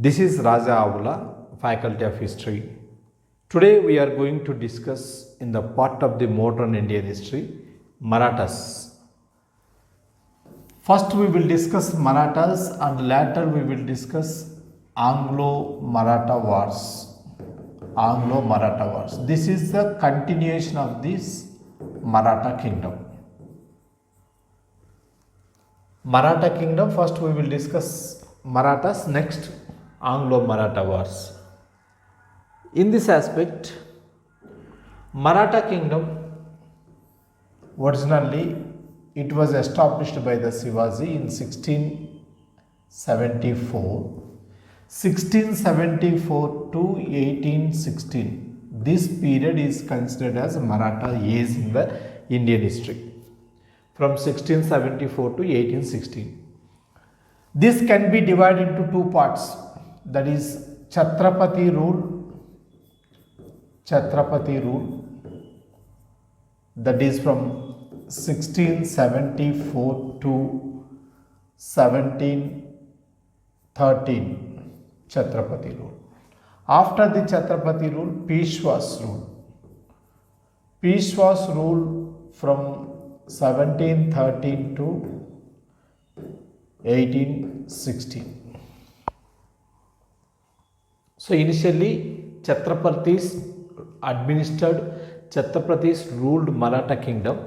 This is Raajaa Aavula, Faculty of History. Today we are going to discuss in the part of the modern Indian history, Marathas. First we will discuss Marathas and later we will discuss Anglo-Maratha Wars. Anglo-Maratha Wars. This is the continuation of this Maratha Kingdom. Maratha Kingdom, first we will discuss Marathas, next Anglo-Maratha Wars. In this aspect, Maratha Kingdom, originally it was established by the Sivaji in 1674. 1674 to 1816. This period is considered as Maratha age in the Indian history. From 1674 to 1816. This can be divided into two parts, that is Chhatrapati rule, that is from 1674 to 1713, Chhatrapati rule. After the Chhatrapati rule, Peshwas rule from 1713 to 1816. So initially Chhatrapatis ruled Maratha kingdom.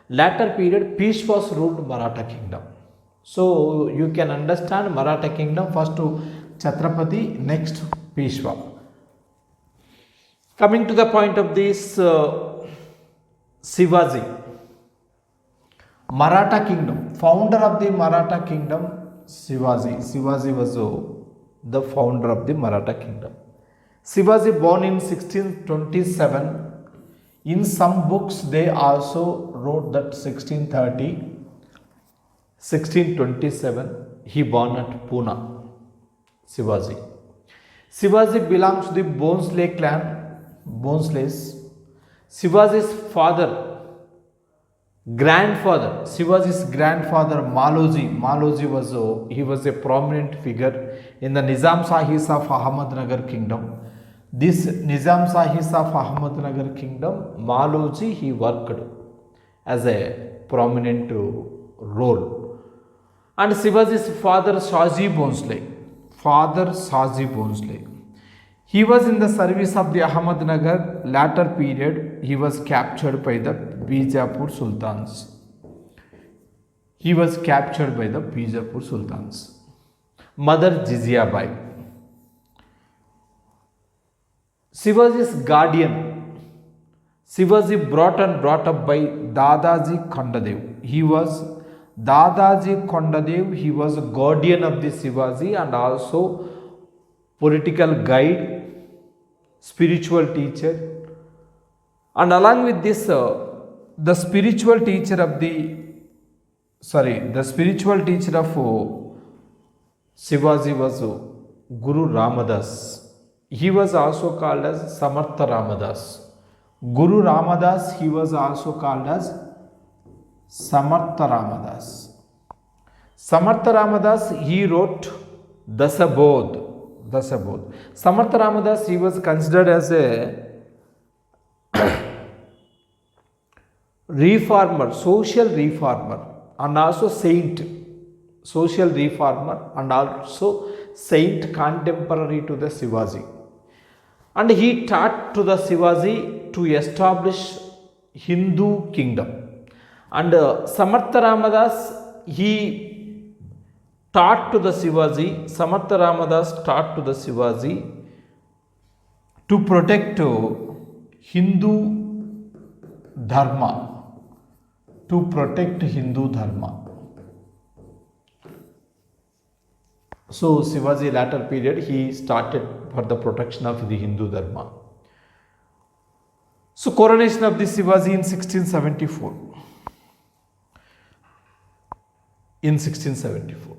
Later period Peshwas ruled Maratha kingdom. So you can understand Maratha kingdom, first to Chhatrapati, next Peshwa. Coming to the point of this Sivaji, Maratha kingdom, founder of the Maratha kingdom, Sivaji was the founder of the Maratha kingdom. Sivaji born in 1627. In some books they also wrote that 1627 he born at Pune. Sivaji belongs to the Bhonsle clan. Sivaji's Sivaji's grandfather Maloji was a prominent figure in the Nizam Shahis of Ahmednagar kingdom. This Nizam Shahis of Ahmednagar kingdom, Maloji, he worked as a prominent role. And Sivaji's father Shaji Bhonsle, he was in the service of the Ahmednagar. Later period, he was captured by the Bijapur Sultans. Mother Jizya Bai. Sivaji's guardian. Sivaji brought up by Dadaji Kondadev. He was a guardian of the Sivaji and also political guide, spiritual teacher, and along with this the spiritual teacher of Sivaji was Guru Ramadas. He was also called as Samartha Ramadas. Guru Ramadas, he was also called as Samartha Ramadas. Samartha Ramadas, he wrote Dasabodh. Samartha Ramadas, he was considered as a reformer, social reformer, and also saint. Saint contemporary to the Sivaji. And he taught to the Sivaji to establish Hindu kingdom. And Samartha Ramadas, he taught to the Sivaji, to protect Hindu Dharma. So Sivaji later period, he started for the protection of the Hindu Dharma. So coronation of the Sivaji in 1674.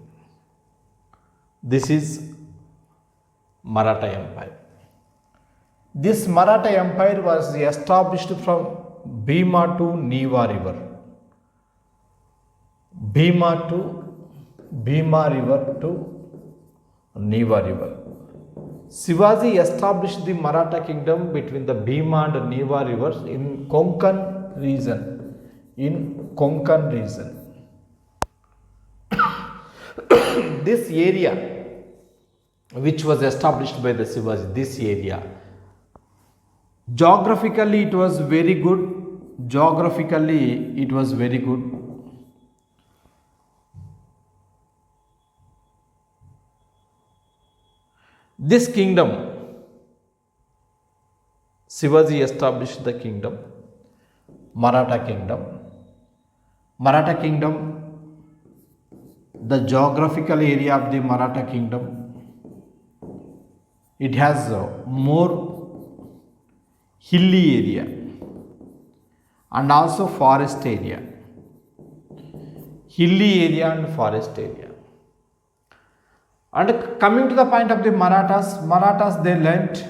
This is Maratha Empire. This Maratha Empire was established from Bhima to Neva river. Bhima river to Neva river. Sivaji established the Maratha kingdom between the Bhima and Neva rivers in Konkan region. In Konkan region. This area which was established by the Sivaji, this area, geographically it was very good. Geographically it was very good. This kingdom, Sivaji established the kingdom, Maratha kingdom. Maratha kingdom, the geographical area of the Maratha kingdom, it has more hilly area and also forest area. Hilly area and forest area. And coming to the point of the Marathas they learnt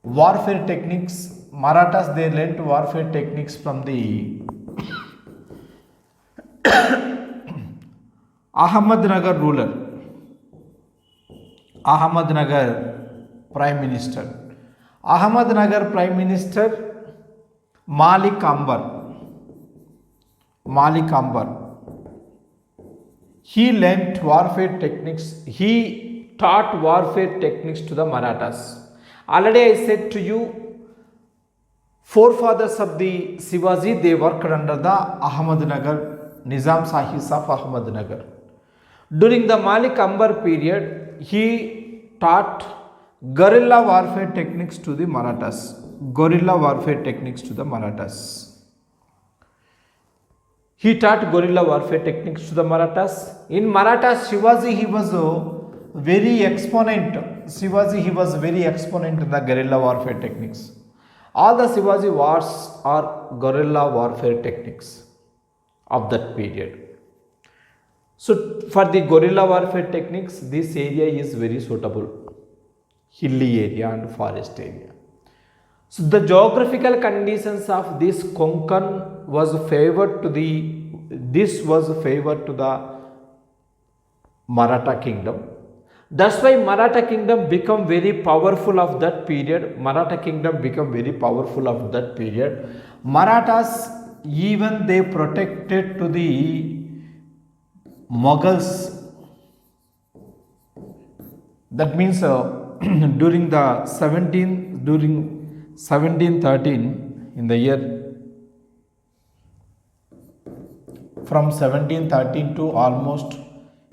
warfare techniques. Marathas they learnt warfare techniques from the Ahmednagar ruler, Ahmednagar Prime Minister. Ahmednagar Prime Minister Malik Ambar. He learnt warfare techniques. He taught warfare techniques to the Marathas. Already I said to you, forefathers of the Sivaji, they worked under the Ahmednagar, Nizam Sahis of Ahmednagar. During the Malik Ambar period, he taught guerrilla warfare techniques to the Marathas. Guerrilla warfare techniques to the Marathas. He taught guerrilla warfare techniques to the Marathas. In Marathas, Shivaji, he was a very exponent. Shivaji, he was very exponent in the guerrilla warfare techniques. All the Shivaji wars are guerrilla warfare techniques of that period. So, for the guerrilla warfare techniques, this area is very suitable. Hilly area and forest area. So, the geographical conditions of this Konkan was favored to the Maratha kingdom. That's why Maratha kingdom become very powerful of that period. Marathas, even they protected to the Mughals. That means during 1713, in the year from 1713 to almost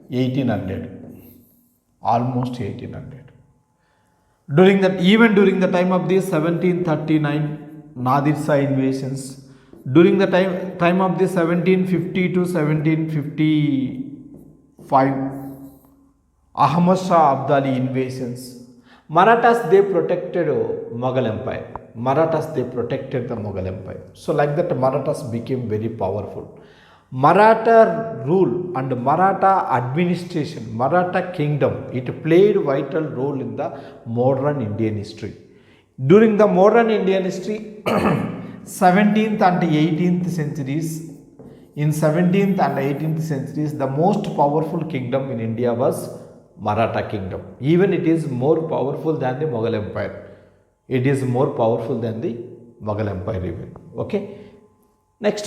1800. During the time of the 1739 Nadir Shah invasions, during the time of the 1750 to 1755 Ahmad Shah Abdali invasions, Marathas they protected Mughal Empire. So like that Marathas became very powerful. Maratha rule and Maratha administration, Maratha kingdom, it played vital role in the modern Indian history. During the modern Indian history, 17th and 18th centuries, in 17th and 18th centuries, the most powerful kingdom in India was Maratha kingdom. Even it is more powerful than the Mughal Empire. Even. Okay. Next,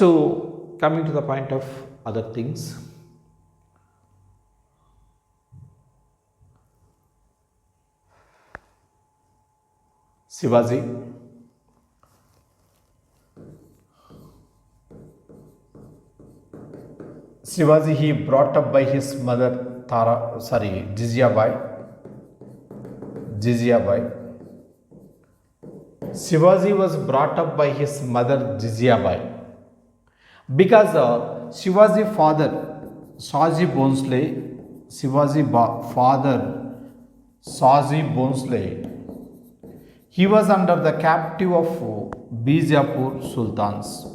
coming to the point of other things. Sivaji. Sivaji, he brought up by his mother Jijabai. Sivaji was brought up by his mother Jijabai because Shivaji father Shaji Bhonsle, he was under the captive of Bijapur Sultans.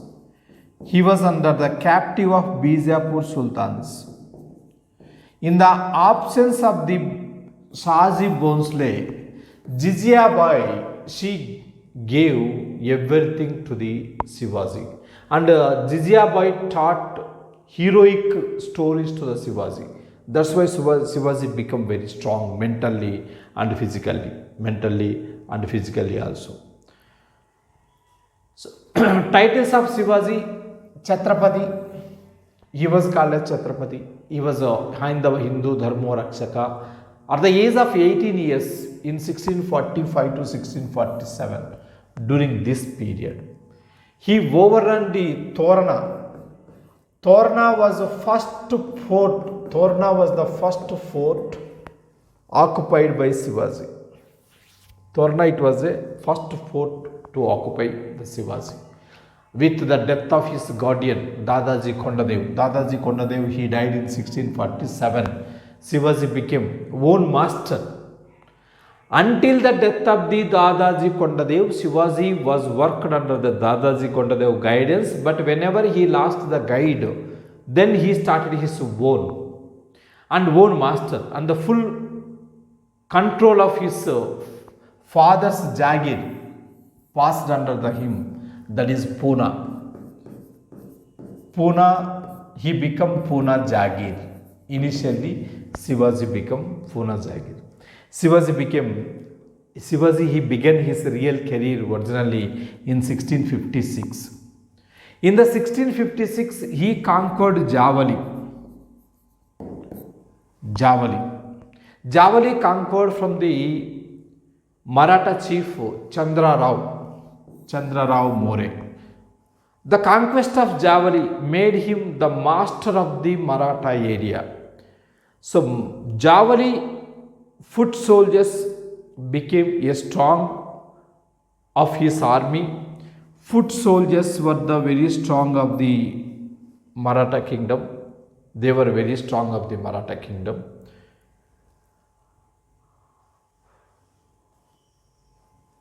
In the absence of the Shaji Bhonsle, Jijabai, she gave everything to the Shivaji, and Jijabai taught heroic stories to the Shivaji. That's why Sivaji became very strong mentally and physically. Mentally and physically also. So, titles of Sivaji: Chhatrapati. He was called as Chhatrapati. He was a Hindu Dharma Rakshaka. At the age of 18 years, in 1645 to 1647, during this period, he overran the Torna. Torna was the first fort. Torna was the first fort occupied by Sivaji. Torna, it was the first fort to occupy the Sivaji. With the death of his guardian, Dadaji Kondadev, he died in 1647. Sivaji became own master. Until the death of the Dadaji Kondadev, Sivaji was worked under the Dadaji Kondadev guidance, but whenever he lost the guide, then he started his own master, and the full control of his father's Jagir passed under him. That is Pune. He became Pune Jagir. Initially, Sivaji became Pune Jagir. Sivaji began his real career originally in 1656. In the 1656, he conquered Javali. Javali conquered from the Maratha chief Chandra Rao More. The conquest of Javali made him the master of the Maratha area. So Javali foot soldiers became a strong of his army. Foot soldiers were the very strong of the Maratha kingdom. They were very strong of the Maratha kingdom.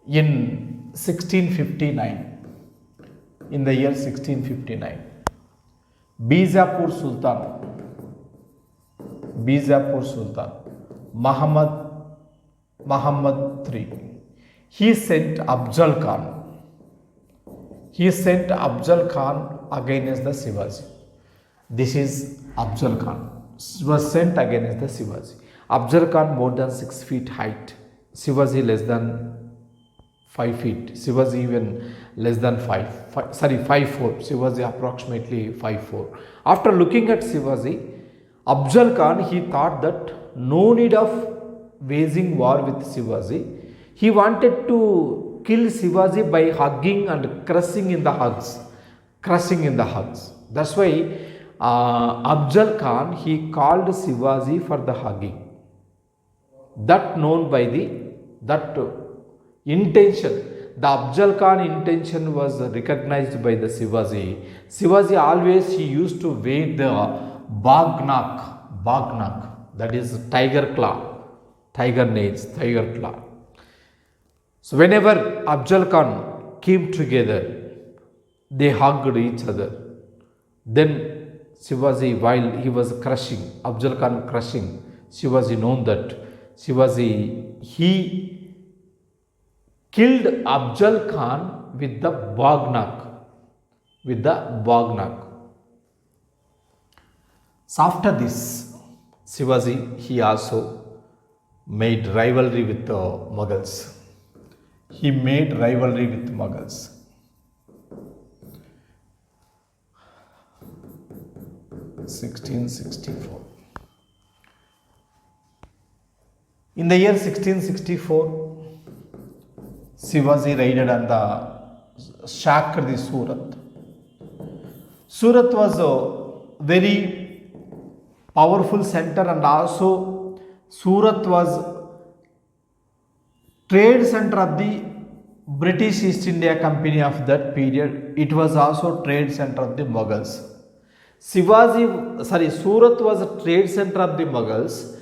In 1659, in the year 1659, Bijapur Sultan, Muhammad III, he sent Afzal Khan against the Sivaji. This is Afzal Khan was sent against the Sivaji. Afzal Khan more than 6 feet height, Sivaji less than 5 feet, Sivaji even less than 5'4", Sivaji approximately 5'4". After looking at Sivaji, Afzal Khan, he thought that no need of waging war with Sivaji. He wanted to kill Sivaji by hugging and crushing in the hugs. That's why Afzal Khan, he called Sivaji for the hugging. That known by that intention. The Afzal Khan intention was recognized by the Sivaji. Sivaji always he used to wear the bagnak, that is tiger claw, tiger nails, tiger claw. So whenever Afzal Khan came together, they hugged each other. Then Sivaji, while he was crushing, Afzal Khan crushing, Sivaji known that Sivaji, he killed Afzal Khan with the bagnak. So after this, Sivaji, he also made rivalry with the Mughals. 1664. In the year 1664, Sivaji raided and sacked the Surat. Surat was a very powerful center, and also Surat was trade center of the British East India Company of that period. It was also trade center of the Mughals. Surat was a trade center of the Mughals.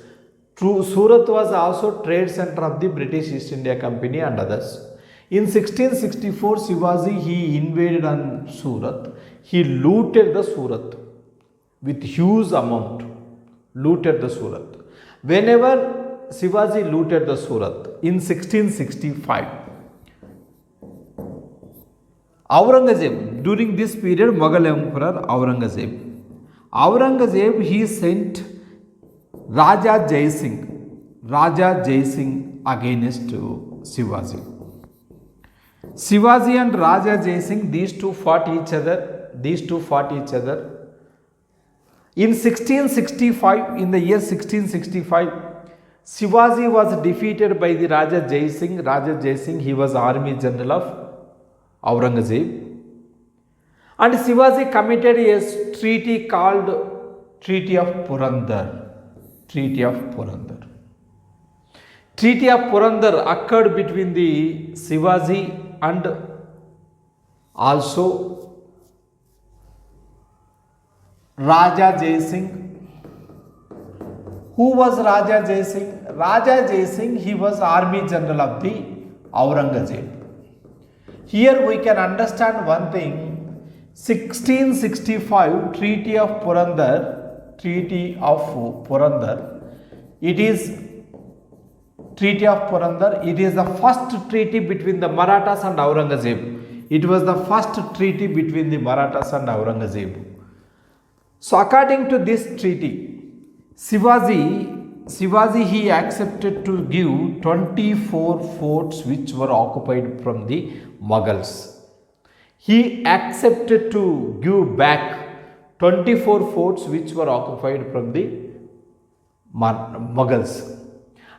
Surat was also trade center of the British East India Company and others. In 1664, Sivaji, he invaded on Surat. He looted the Surat with huge amount. Whenever Sivaji looted the Surat in 1665, Aurangzeb, during this period, Mughal Emperor Aurangzeb, he sent Raajaa Jai Singh against Sivaji. Sivaji and Raajaa Jai Singh, these two fought each other. In 1665, in the year 1665, Sivaji was defeated by the Raajaa Jai Singh. Raajaa Jai Singh, he was army general of Aurangzeb. And Sivaji committed a treaty called Treaty of Purandar. Treaty of Purandar occurred between the Sivaji and also Raajaa Jai Singh. Who was Raajaa Jai Singh? Raajaa Jai Singh, he was army general of the Aurangzeb. Here we can understand one thing. 1665 Treaty of Purandar. It is Treaty of Purandar. It is the first treaty between the Marathas and Aurangzeb. It was the first treaty between the Marathas and Aurangzeb. So according to this treaty, Sivaji he accepted to give 24 forts which were occupied from the Mughals. He accepted to give back 24 forts which were occupied from the Mughals.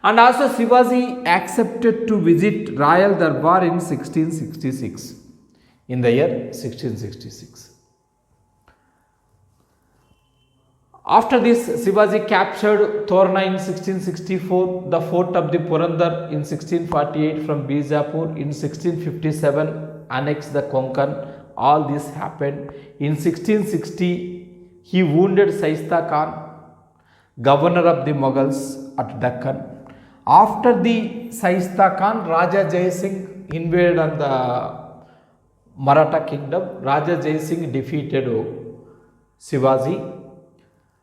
And also Sivaji accepted to visit Royal Darbar in 1666. In the year 1666. After this, Sivaji captured Torna in 1664, the fort of the Purandar in 1648 from Bijapur, in 1657 annexed the Konkan. All this happened. In 1660, he wounded Shaista Khan, governor of the Mughals at Deccan. After the Shaista Khan, Raajaa Jai Singh invaded on the Maratha kingdom. Raajaa Jai Singh defeated Sivaji.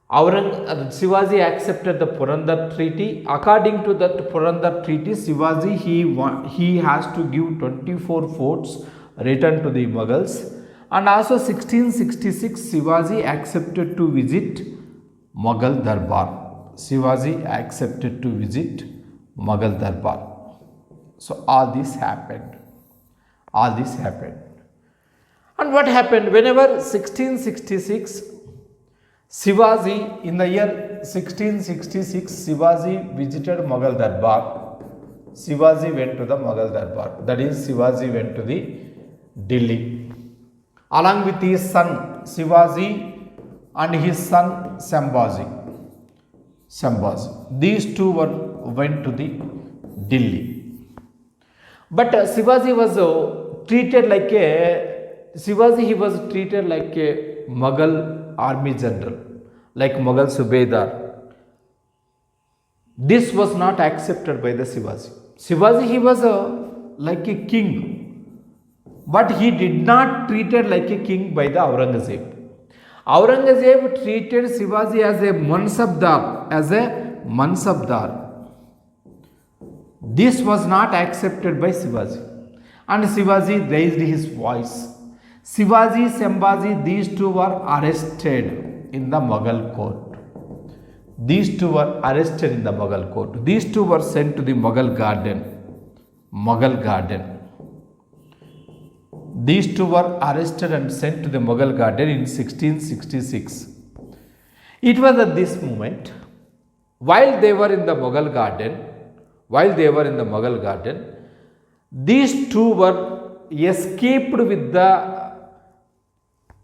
Sivaji accepted the Purandar Treaty. According to that Purandar Treaty, Sivaji he has to give 24 forts return to the Mughals. And also 1666 Sivaji accepted to visit Mughal Darbar. So all this happened. And what happened? Whenever 1666 Sivaji, in the year 1666, Sivaji visited Mughal Darbar. Sivaji went to the Mughal Darbar. That is, Sivaji went to the Delhi. Along with his son Sivaji and his son Sambhaji. These two went to the Delhi. But Sivaji was treated like a Mughal army general, like Mughal Subedar. This was not accepted by the Sivaji. He was like a king, but he did not treated like a king by the Aurangzeb. Aurangzeb treated Sivaji as a mansabdar. This was not accepted by Sivaji, and Sivaji raised his voice. Sivaji, Sambhaji, these two were arrested in the Mughal court. These two were sent to the Mughal garden. These two were arrested and sent to the Mughal garden in 1666. It was at this moment, while they were in the Mughal garden, these two were escaped with the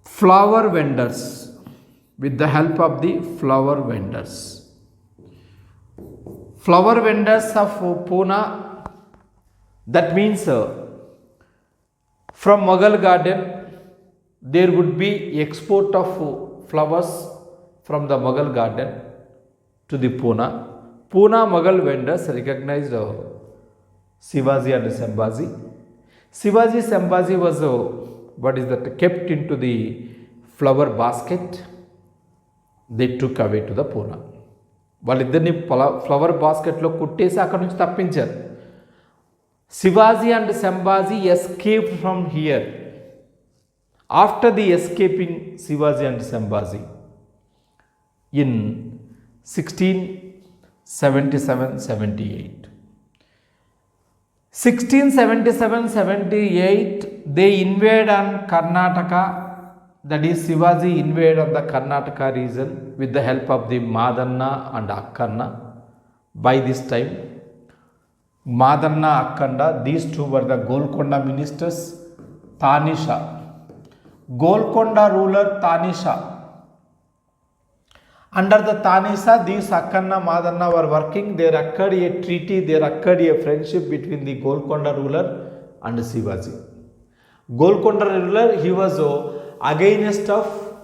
flower vendors, with the help of the flower vendors of Pune. That means from Mughal garden there would be export of flowers from the Mughal garden to the Pune. Mughal vendors recognized Sivaji and Sambhaji. Sambhaji was kept into the flower basket. They took away to the Pune. వాళ్ళిద్దరిని flower బాస్కెట్లో కుట్టేసి అక్కడి నుంచి తప్పించారు. Sivaji and Sambhaji escaped from here. After the escaping Sivaji and Sambhaji, in 16 77-78. 1677-78, they invade on Karnataka, that is Sivaji invade on the Karnataka region with the help of the Madanna and Akkanna. By this time, Madanna, Akkanda, these two were the Golconda ministers. Tanisha, Golconda ruler Tanisha. Under the Tanisha, these Akkanna, Madanna were working. There occurred a treaty, there occurred a friendship between the Golconda ruler and Sivaji. Golconda ruler, he was against of,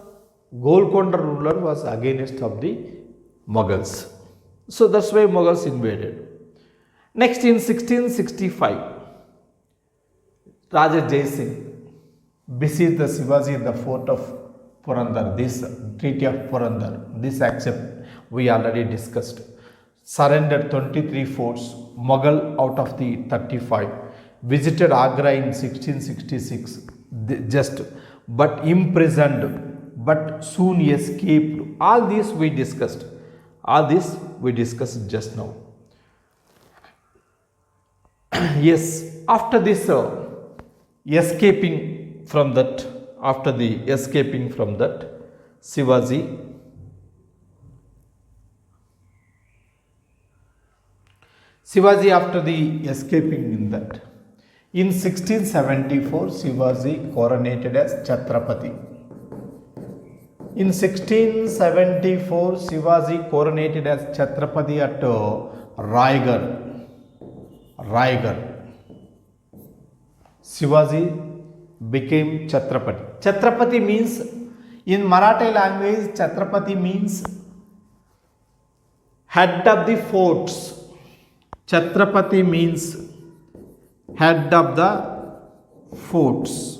Golconda ruler was against of the Mughals. So that's why Mughals invaded. Next in 1665, Raja Jai Singh besieged the Sivaji in the fort of Purandar. This treaty of Purandar, this accept we already discussed. Surrendered 23 forts, Mughal out of the 35. Visited Agra in 1666, but imprisoned, but soon escaped. All this we discussed. All this we discussed just now. Yes, after this escaping from that, Sivaji after the escaping in that, in 1674, Sivaji coronated as Chhatrapati. In 1674, Sivaji coronated as Chhatrapati at Raigad. Sivaji became Chhatrapati. Chhatrapati means, in Marathi language, Chhatrapati means head of the forts. Chhatrapati means head of the forts.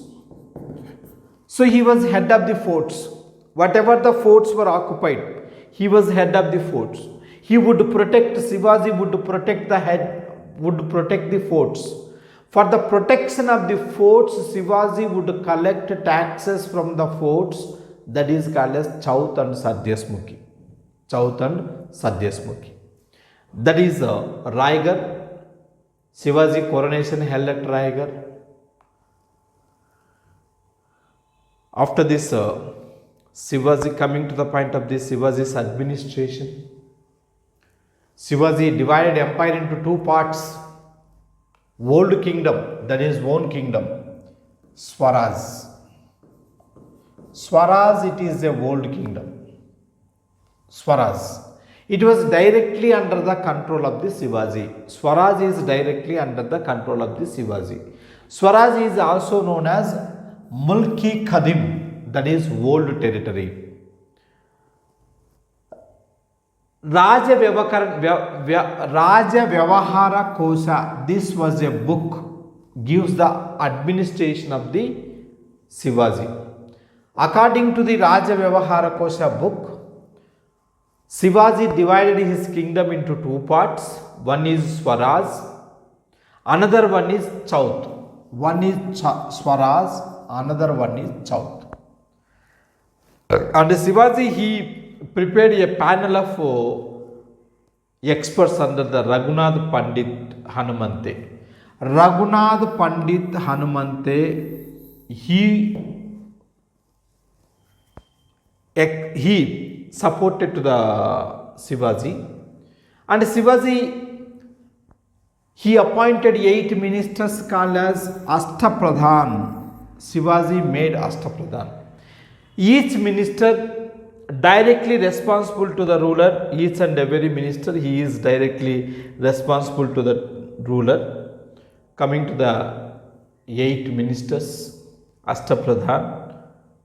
So he was head of the forts. Whatever the forts were occupied, he was head of the forts. He would protect, Sivaji would protect the head, would protect the forts. For the protection of the forts, Sivaji would collect taxes from the forts, that is called as Chaut and Sadyasmukhi. That is Raigad. Sivaji coronation held at Raigad. After this, Sivaji, coming to the point of this, Sivaji's administration. Sivaji divided empire into two parts. Old kingdom, that is own kingdom. Swaraj. Swaraj, it is a old kingdom. Swaraj. It was directly under the control of the Sivaji. Swaraj is directly under the control of the Sivaji. Swaraj is also known as Mulki Khadim, that is old territory. Raja Vyavahara Kosha, this was a book, gives the administration of the Sivaji. According to the Raja Vyavahara Kosha book, Sivaji divided his kingdom into two parts. One is Swaraj, another one is Chaut. One is Swaraj, another one is Chaut. And Sivaji, he prepared a panel of experts under the Raghunath Pandit Hanumante. Raghunath Pandit Hanumante, he supported to the Sivaji, and Sivaji, he appointed 8 ministers called as astapradhan. Sivaji made astapradhan. Each minister directly responsible to the ruler, each and every minister, he is directly responsible to the ruler. Coming to the 8 ministers, astapradhan,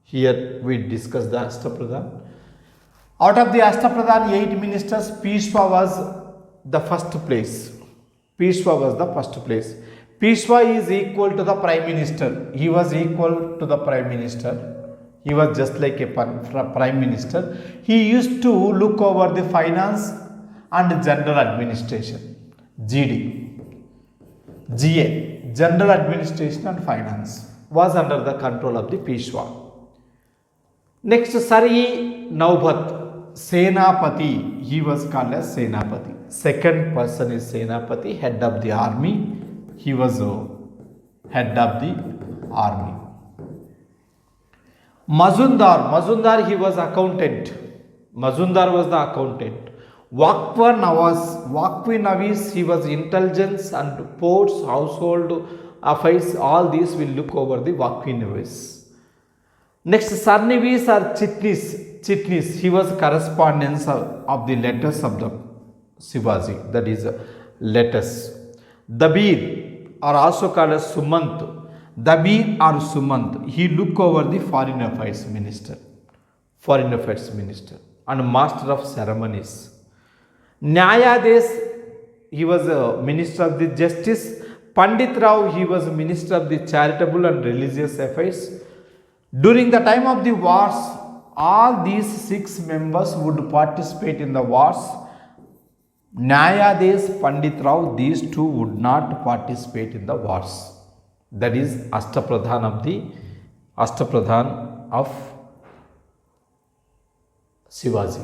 here we discuss the astapradhan. Out of the astapradhan 8 ministers, Peshwa was the first place. Peshwa was the first place. Peshwa is equal to the prime minister. He was equal to the prime minister. He was just like a prime minister. He used to look over the finance and general administration. GD. GA. General administration and finance was under the control of the Peshwa. Next, Sari Naubhat. Senapati. He was called as Senapati. Second person is Senapati, head of the army. He was head of the army. Mazundar, he was accountant. Mazundar was the accountant. Waqf Navis, he was intelligence and ports, household affairs, all these will look over the Waqf Navis. Next, Sarnavis or Chitnis, he was correspondence of the letters of the Sivaji, that is letters. Dabir are also called as Sumant. Dabir or Sumant, he look over the foreign affairs minister and master of ceremonies. Nyayades, he was a minister of the justice. Pandit Rao, he was a minister of the charitable and religious affairs. During the time of the wars, all these 6 members would participate in the wars. Nyayades, Pandit Rao, these 2 would not participate in the wars. That is astapradhan of Sivaji.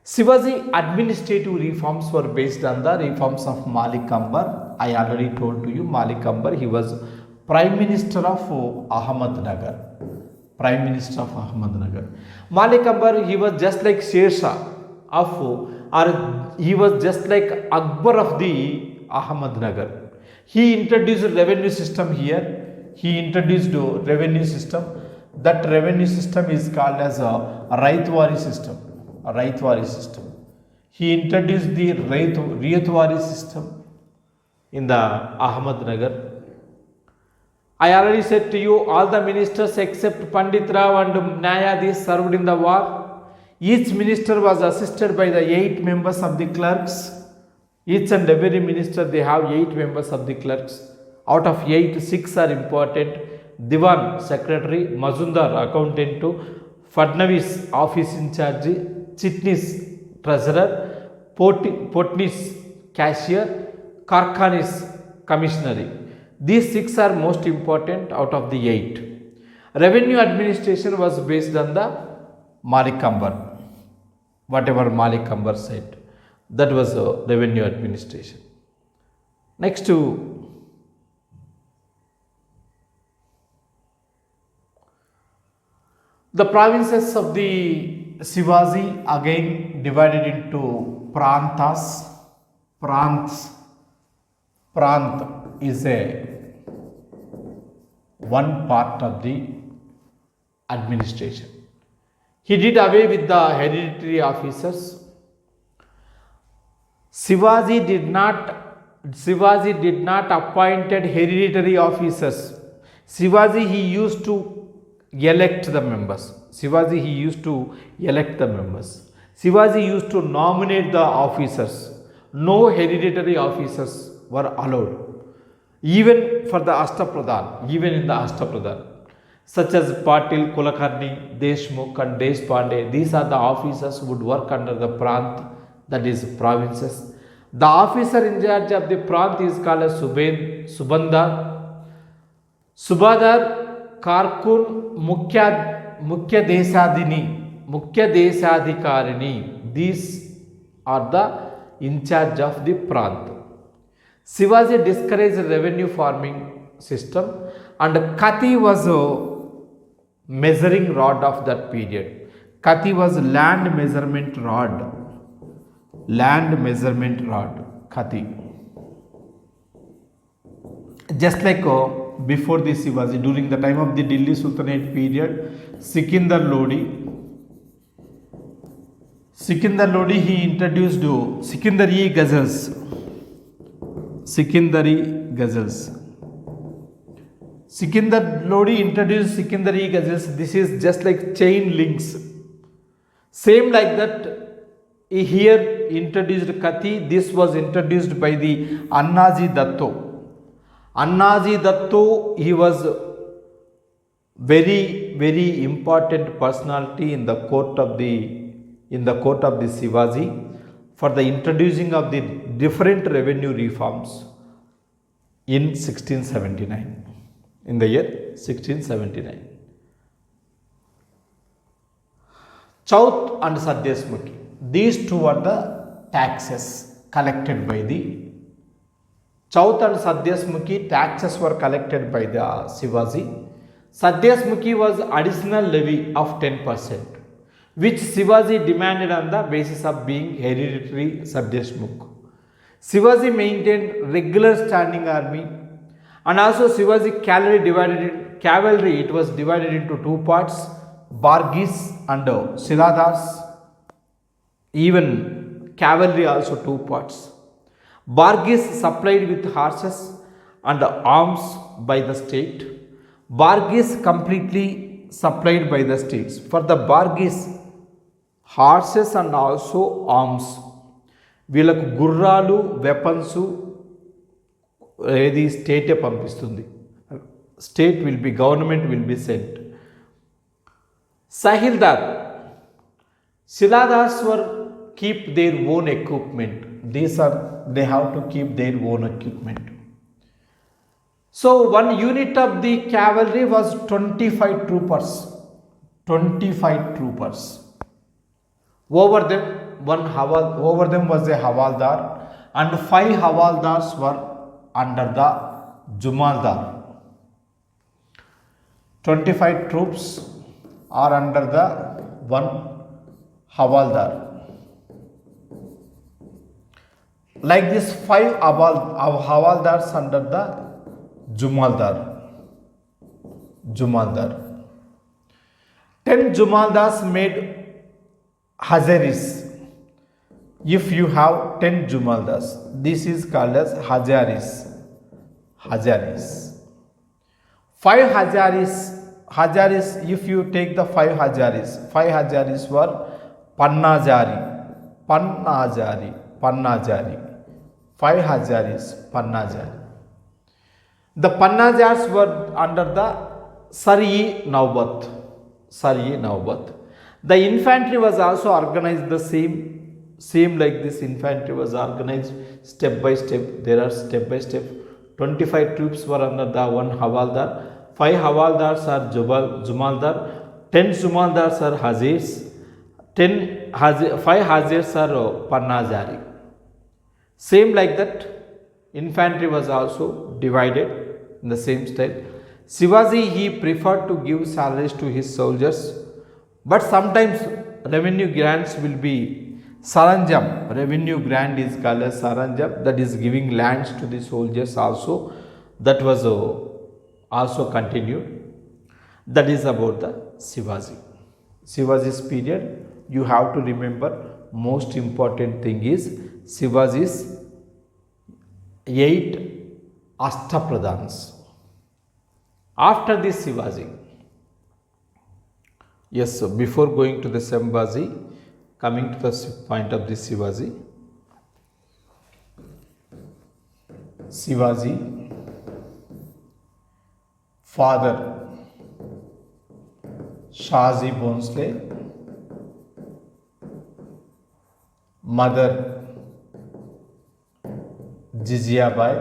Sivaji administrative reforms were based on the reforms of Malik Ambar. I already told to you, Malik Ambar, he was Prime Minister of Ahmednagar. Malik Ambar, he was just like Shersha or he was just like Akbar of the Ahmednagar. He introduced a revenue system here. That revenue system is called as a Raitwari system. He introduced the Riyatwari system in the Ahmednagar. I already said to you, all the ministers except Pandit Rao and Nyayadis served in the war. Each minister was assisted by the 8 members of the clerks. Each and every minister, they have 8 members of the clerks. Out of 8, 6 are important. Diwan, secretary. Mazundar, accountant. Fadnavis, office in charge. Chitnis, treasurer. Potnis, cashier. Karkhanis, commissionary. These 6 are most important out of the 8. Revenue administration was based on the Malik Ambar. Whatever Malik Ambar said. That was revenue administration. Next to the provinces of the Sivaji, again divided into prantas. Prant is one part of the administration. He did away with the hereditary officers. Sivaji did not appointed hereditary officers. Sivaji, he used to elect the members. Sivaji used to nominate the officers. No hereditary officers were allowed. Even for the astapradhan, such as Patil, Kulakarni, Deshmukh and Deshpande, these are the officers who would work under the Prant, that is provinces. The officer in charge of the Prant is called as Subandar. Subadar, Karkun, Mukhya Desadhikarini. These are the in charge of the Prant. Sivaji discouraged revenue farming system, and Kati was a measuring rod of that period. Kati was land measurement rod. Kati. Just like before the Sivaji, during the time of the Delhi Sultanate period, Sikandar Lodi, he introduced Sikandari Ghazals. Sikandar Lodi introduced Sikandari Ghazals. This is just like chain links. Same like that, here introduced Kati. This was introduced by the Annaji Datto. He was very important personality in the court of the Sivaji for the introducing of the different revenue reforms in 1679. In the year 1679. Chauth and Sadyasmukhi. These two are the taxes collected by the Chauth and Sadyasmukhi. Taxes were collected by the Sivaji. Sadyasmukhi was additional levy of 10%, which Sivaji demanded on the basis of being hereditary Sadyasmukh. Sivaji maintained regular standing army, and also Sivaji cavalry. It was divided into two parts: Bargis and Siladars. Even cavalry also two parts. Bargis supplied with horses and arms by the state. Bargis completely supplied by the states. For the Bargis, horses and also arms, వీళ్ళకు గుర్రాలు weapons ఏది స్టేటే పంపిస్తుంది. State will be, government will be sent. Siladar, Siladars were keep their own equipment. They have to keep their own equipment. So one unit of the cavalry was 25 troopers. 25 troopers. Over them was a Havaldar, and 5 Havaldars were under the Jumaldar. 25 troops are under the one Havaldar. Like this, 5 Havaldars under the Jumaldar. 10 Jumaldars made Hazaris. If you have 10 Jumaldars, this is called as Hazaris. 5 Hazaris, if you take the 5 Hazaris were Pannajari. 5 Hazaris, Pannajari. The Pannajars were under the Sari Naubat. The infantry was also organized the same like this. Infantry was organized step by step. There are step by step. 25 troops were under the one Havaldar. 5 Havaldars are Jumaldar. 10 Jumaldars are Hazirs. 5 Hazirs are Pannajari. Same like that, infantry was also divided in the same style. Sivaji, he preferred to give salaries to his soldiers, but sometimes revenue grants will be Saranjam. Revenue grant is called as Saranjam, that is giving lands to the soldiers also. That was also continued. That is about the Sivaji's period. You have to remember, most important thing is Sivaji's 8 astapradhans. After this Sivaji, yes, so before going to the Sambhaji, coming to the point of this Sivaji, father Shaji Bhonsle, mother Jijiyabai.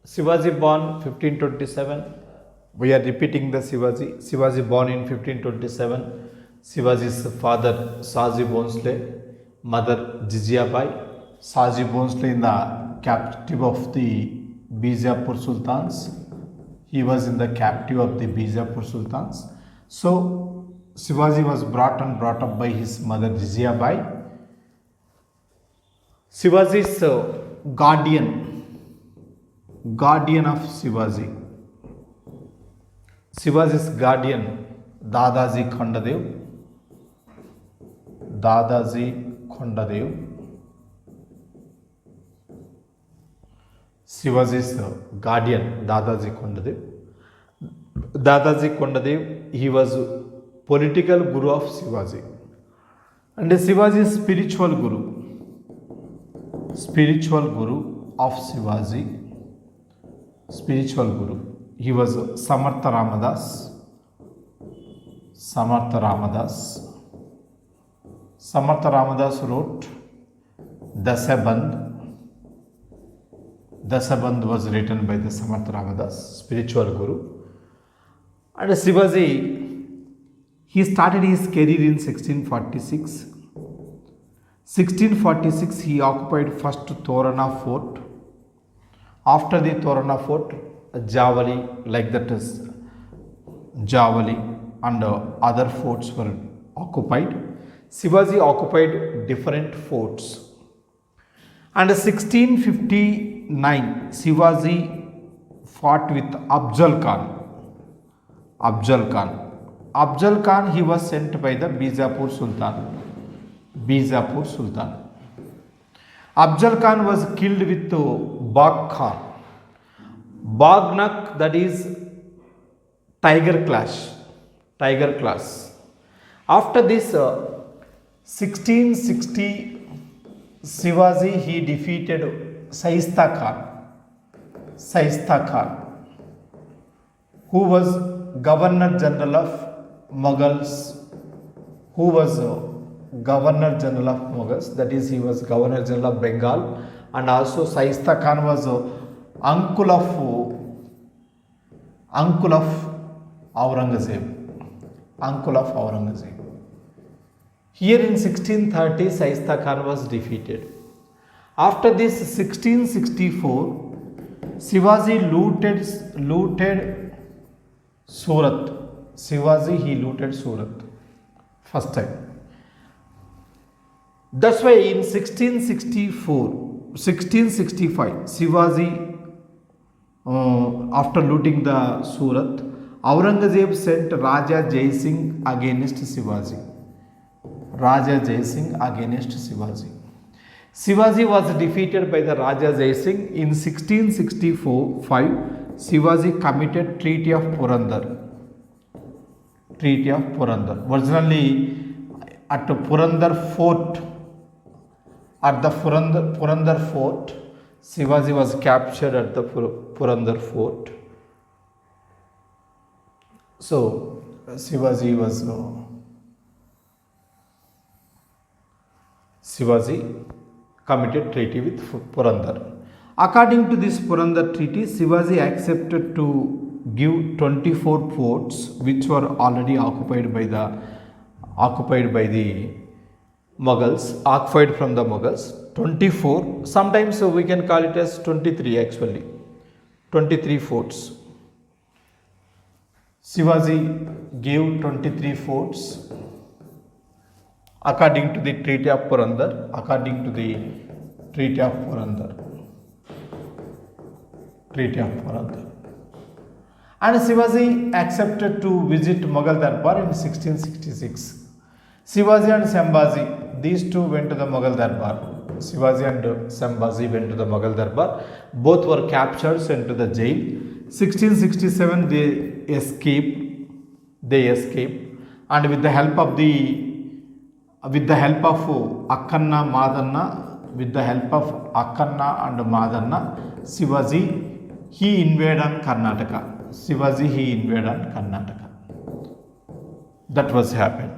Sivaji born 1527. We are repeating the Sivaji born in 1527. Sivaji's father Shaji Bhonsle, mother Jijiyabai. Shaji Bhonsle in the captive of the Bijapur Sultans. He was in the captive of the Bijapur Sultans. So Sivaji was brought up by his mother Jijiyabai. Sivaji's guardian of Sivaji. Sivaji's guardian Dadaji Khandadev. Sivaji's guardian Dadaji Khandadev. He was political guru of Sivaji, and Sivaji's spiritual guru of Sivaji. He was Samartha Ramadas. Samartha Ramadas wrote Dasabandh. Dasabandh was written by the Samartha Ramadas, spiritual guru. And Sivaji, he started his career in 1646. 1646 he occupied first Torana fort. After the Torana fort, Javali, like that is Javali and other forts were occupied. Sivaji occupied different forts. And 1659 Sivaji fought with Afzal Khan. Afzal Khan. Afzal Khan, he was sent by the Bijapur Sultan. Bijapur Sultan. Afzal Khan was killed with Bagh Khan. Bagnak, that is tiger clash. Tiger clash. After this 1660 Sivaji, he defeated Shaista Khan. Shaista Khan, who was Governor General of Mughals, who was Governor General of Mughals, that is, he was Governor General of Bengal, and also Shaista Khan was uncle of Aurangzeb. Uncle of Aurangzeb. Here in 1630, Shaista Khan was defeated. After this 1664, Sivaji looted Surat. Sivaji, he looted Surat first time. That's why in 1665, Sivaji, after looting the Surat, Aurangzeb sent Raajaa Jai Singh against Sivaji. Raajaa Jai Singh against Sivaji. Sivaji was defeated by the Raajaa Jai Singh. In 1665, Sivaji committed Treaty of Purandar. Treaty of Purandar. Originally at Purandar Fort, at the Purandar Fort, Sivaji was captured at the Purandar Fort. So Sivaji committed treaty with Purandar. According to this Purandar treaty, Sivaji accepted to give 24 forts which were already occupied by the Mughals, occupied from the Mughals. 24, sometimes we can call it as 23 actually. 23 forts. Sivaji gave 23 forts according to the Treaty of Purandar. According to the Treaty of Purandar. Treaty of Purandar. And Sivaji accepted to visit Mughal Darbar in 1666. Sivaji and Sambhaji, these two went to the Mughal Darbar. Sivaji and Sambhaji went to the Mughal Darbar. Both were captured, sent to the jail. 1667 they escaped. And with the help of Akkanna and Madanna, Sivaji he invaded Karnataka. That was happened.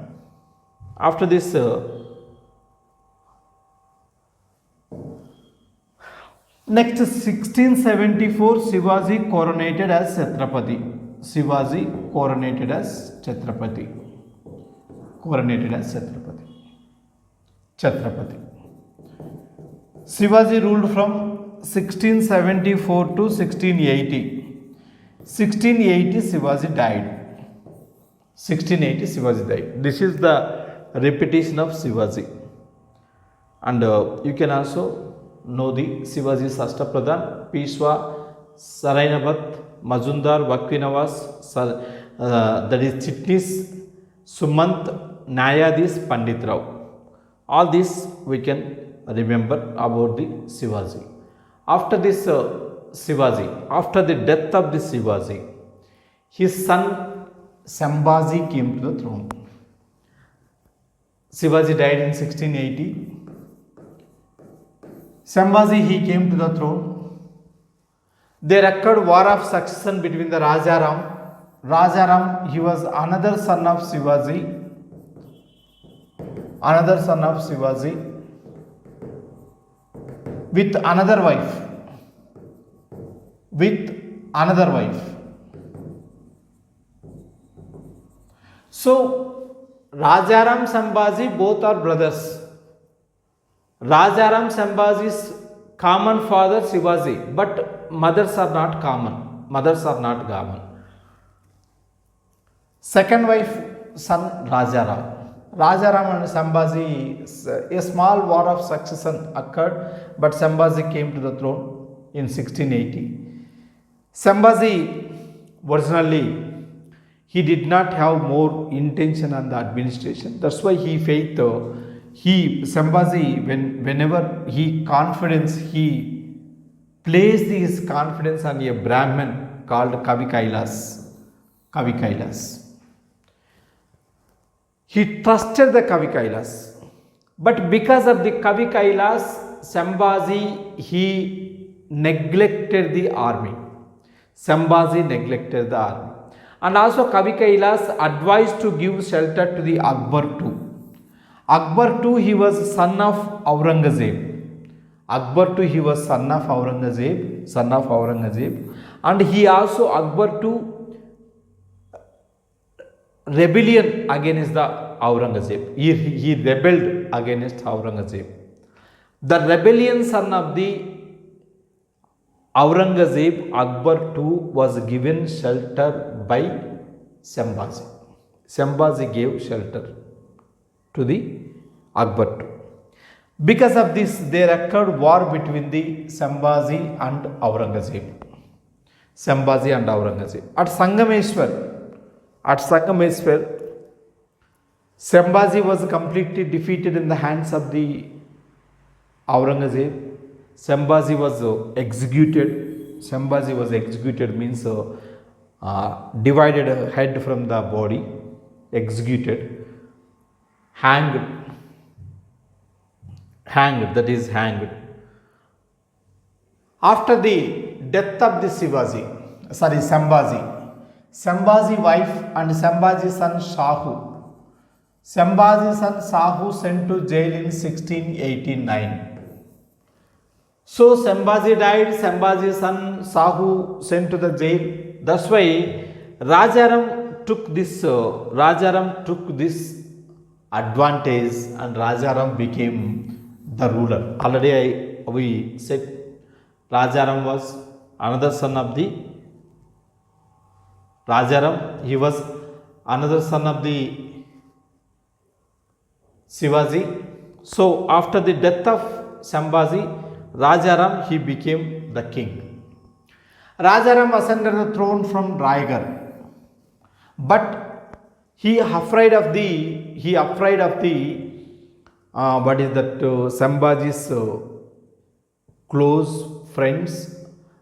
After this, next 1674, Sivaji coronated as Chhatrapati. Sivaji ruled from 1674 to 1680. 1680 Sivaji died. This is the repetition of Sivaji. And you can also know the Sivaji's astapradhan, Peshwa, Sarainabat, Mazumdar, Vakvinavas, that is Chitnis, Sumant, Nayadis, Pandit Rao. All this we can remember about the Sivaji. After this after the death of the Sivaji, his son Sambhaji came to the throne. Sivaji died in 1680. Sambhaji, he came to the throne. There occurred war of succession between the Raajaa. He was another son of Sivaji. another son of Sivaji with another wife. So Rajaram Sambhaji both are brothers. Rajaram Sambhaji's common father Sivaji, but mothers are not common. Second wife son Rajaram. Rajaram and Sambhaji, a small war of succession occurred, but Sambhaji came to the throne in 1680. Sambhaji originally he did not have more intention on the administration. That's why he failed. Sambhaji, whenever he placed his confidence on a Brahmin called Kavi Kailas. He trusted the Kavi Kailas. But because of the Kavi Kailas, Sambhaji, he neglected the army. And also Kavi Kailas advised to give shelter to the Akbar too. Akbar too, he was son of Aurangzeb. And he also, Akbar too, rebellion against the Aurangzeb. He rebelled against Aurangzeb. The rebellion son of the Aurangzeb, Akbar too, was given shelter by Sambhaji. Sambhaji gave shelter to the Akbar too. Because of this, there occurred war between the Sambhaji and Aurangzeb. At Sangameshwar, Sambhaji was completely defeated in the hands of the Aurangzeb. Sambhaji was executed means divided head from the body, executed, hanged, that is hanged. After the death of the Sambhaji wife and Sambhaji son Shahu sent to jail in 1689. So Sambhaji died, Sambhaji's son Shahu sent to the jail. That's why Rajaram took this advantage and Rajaram became the ruler. Already we said Rajaram was another son of the Rajaram. He was another son of the Sivaji. So after the death of Sambhaji, Rajaram, he became the king. Rajaram ascended the throne from Raigad, but he afraid of the Sambhaji's close friends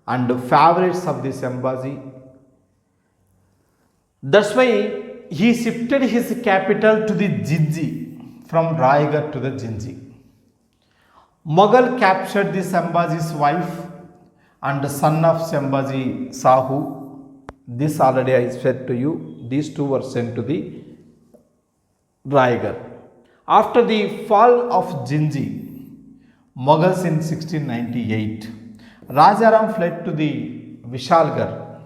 and favorites of the Sambhaji. That's why he shifted his capital to the Jinji, from Raigad to the Jinji. Mughal captured the Sambhaji's wife and son of Sambhaji Shahu. This already I said to you. These two were sent to the Raigad. After the fall of Jinji, Mughals in 1698, Rajaram fled to the Vishalgarh.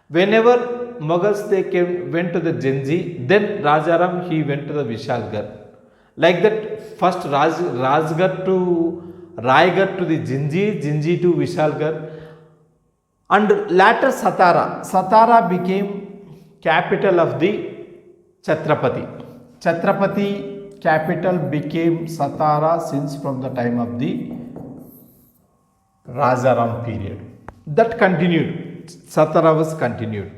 Whenever Mughals went to the Jinji, then Rajaram he went to the Vishalgarh. Like that, first Rajgarh to Raigad to the Jinji to Vishalgarh, and later Satara. Satara became capital of the Chhatrapati capital became Satara since from the time of the Rajaram period. That continued. Satara was continued.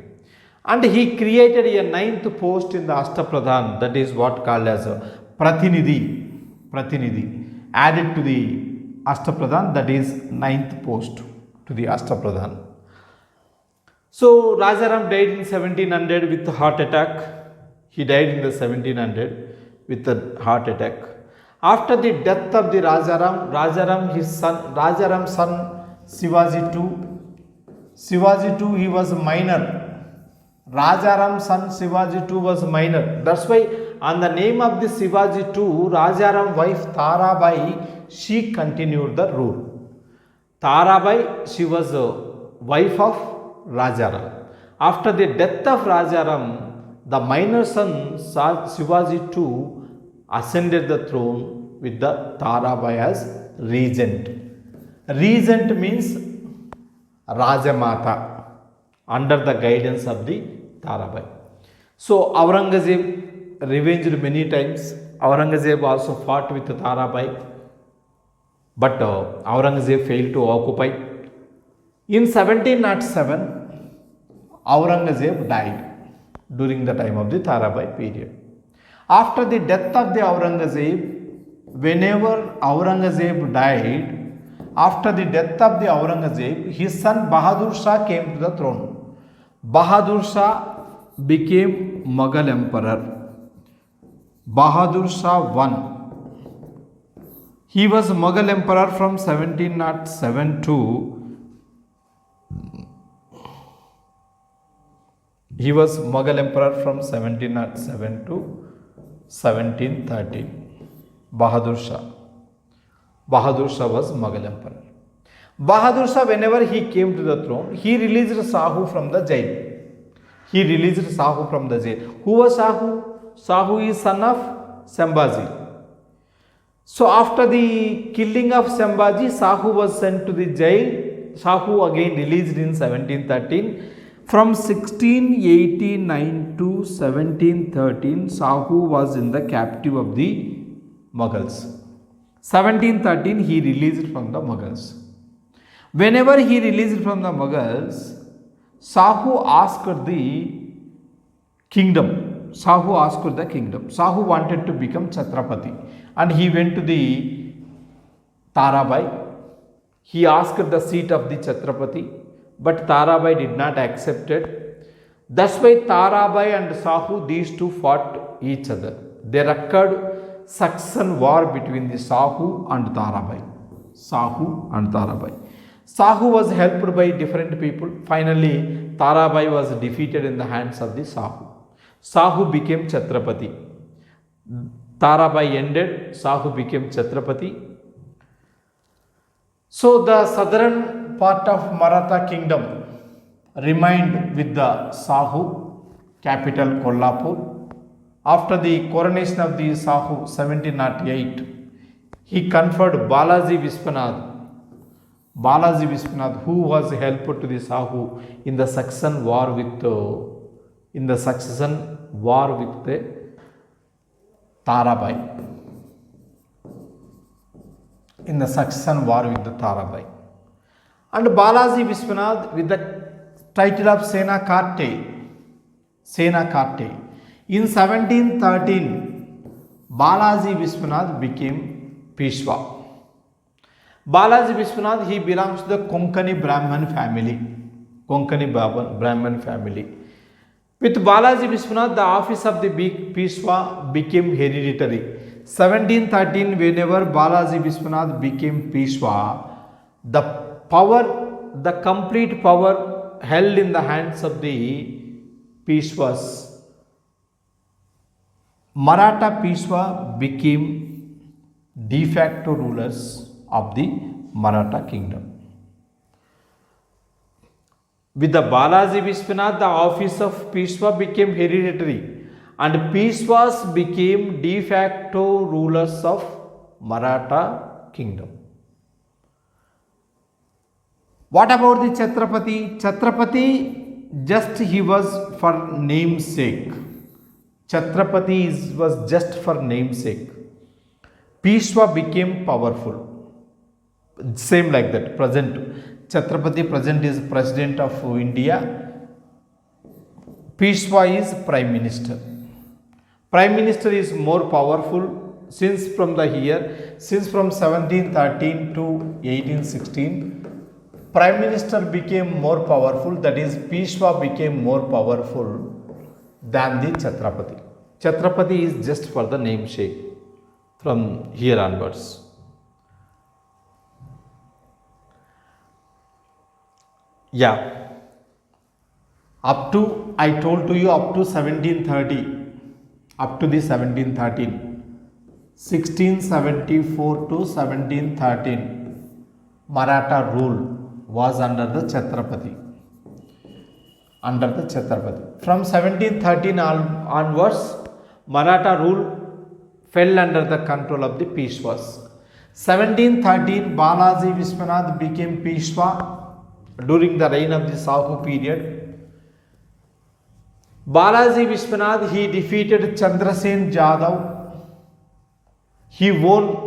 And he created a ninth post in the astapradhan, that is what called as Pratinidhi, added to the astapradhan, that is ninth post to the astapradhan. So Rajaram died in 1700 with a heart attack. He died in the 1700 with a heart attack. After the death of the Rajaram's son Sivaji too, he was minor. Rajaram's son Sivaji too was minor. That's why On the name of the Sivaji too, Rajaram wife Tarabai, she continued the rule. Tarabai, she was a wife of Rajaram. After the death of Rajaram, the minor son Sivaji too ascended the throne with the Tarabai as regent. Regent means Rajamata, under the guidance of the Tarabai. So Aurangzeb revenged many times. Aurangzeb also fought with Tarabai, but Aurangzeb failed to occupy. In 1707, Aurangzeb died during the time of the Tarabai period. After the death of the Aurangzeb, whenever Aurangzeb died, after the death of the Aurangzeb, his son Bahadur Shah came to the throne. Bahadur Shah became Mughal emperor. Bahadur Shah I. He was Mughal emperor from 1707 to He was Mughal emperor from 1707 to 1713. Bahadur Shah. Bahadur Shah was Mughal emperor. Bahadur Shah, whenever he came to the throne, he released Shahu from the jail. He released Shahu from the jail. Who was Shahu? Shahu is son of Sambhaji. So after the killing of Sambhaji, Shahu was sent to the jail. Shahu again released in 1713. From 1689 to 1713, Shahu was in the captive of the Mughals. 1713, he released from the Mughals. Whenever he released from the Mughals, Shahu asked the kingdom. Shahu asked the kingdom. Shahu wanted to become Chhatrapati, and he went to the Tarabai. He asked the seat of the Chhatrapati, but Tarabai did not accept it. That's why Tarabai and Shahu, these two fought each other. There occurred succession war between the Shahu and Tarabai. Shahu and Tarabai. Shahu was helped by different people. Finally, Tarabai was defeated in the hands of the Shahu. Shahu became Chhatrapati. Tarabai ended, Shahu became Chhatrapati. So the southern part of Maratha kingdom remained with the Shahu, capital Kolhapur. After the coronation of the Shahu 1708, he conferred Balaji Vishwanath, who was helper to the Shahu in the succession war with the Tarabai. In the succession war with the Tarabai. And Balaji Vishwanath with the title of Senakarte. In 1713, Balaji Vishwanath became Peshwa. Balaji Vishwanath, he belongs to the Konkani Brahman family. With Balaji Vishwanath, the office of the Peshwa became hereditary. 1713, whenever Balaji Vishwanath became Peshwa, the complete power held in the hands of the Peshwas. Maratha Peshwa became de facto rulers of the Maratha kingdom. With the Balaji Vishwanath, the office of Peshwa became hereditary, and Peshwas became de facto rulers of Maratha kingdom. What about the Chhatrapati? Chhatrapati, just he was for namesake. Chhatrapati was just for namesake. Peshwa became powerful. Same like that. Present. Chhatrapati present is President of India. Peshwa is Prime Minister. Prime Minister is more powerful since from 1713 to 1816. Prime Minister became more powerful, that is Peshwa became more powerful than the Chhatrapati. Chhatrapati is just for the namesake from here onwards. Up to, I told to you, up to 1730, up to the 1713. 1674 to 1713 Maratha rule was under the Chhatrapati. From 1713 onwards, Maratha rule fell under the control of the Peshwas. 1713 Balaji Vishwanath became Peshwa during the reign of the Sahu period. Balaji Vishwanath, he defeated Chandrasen Jadhav. He won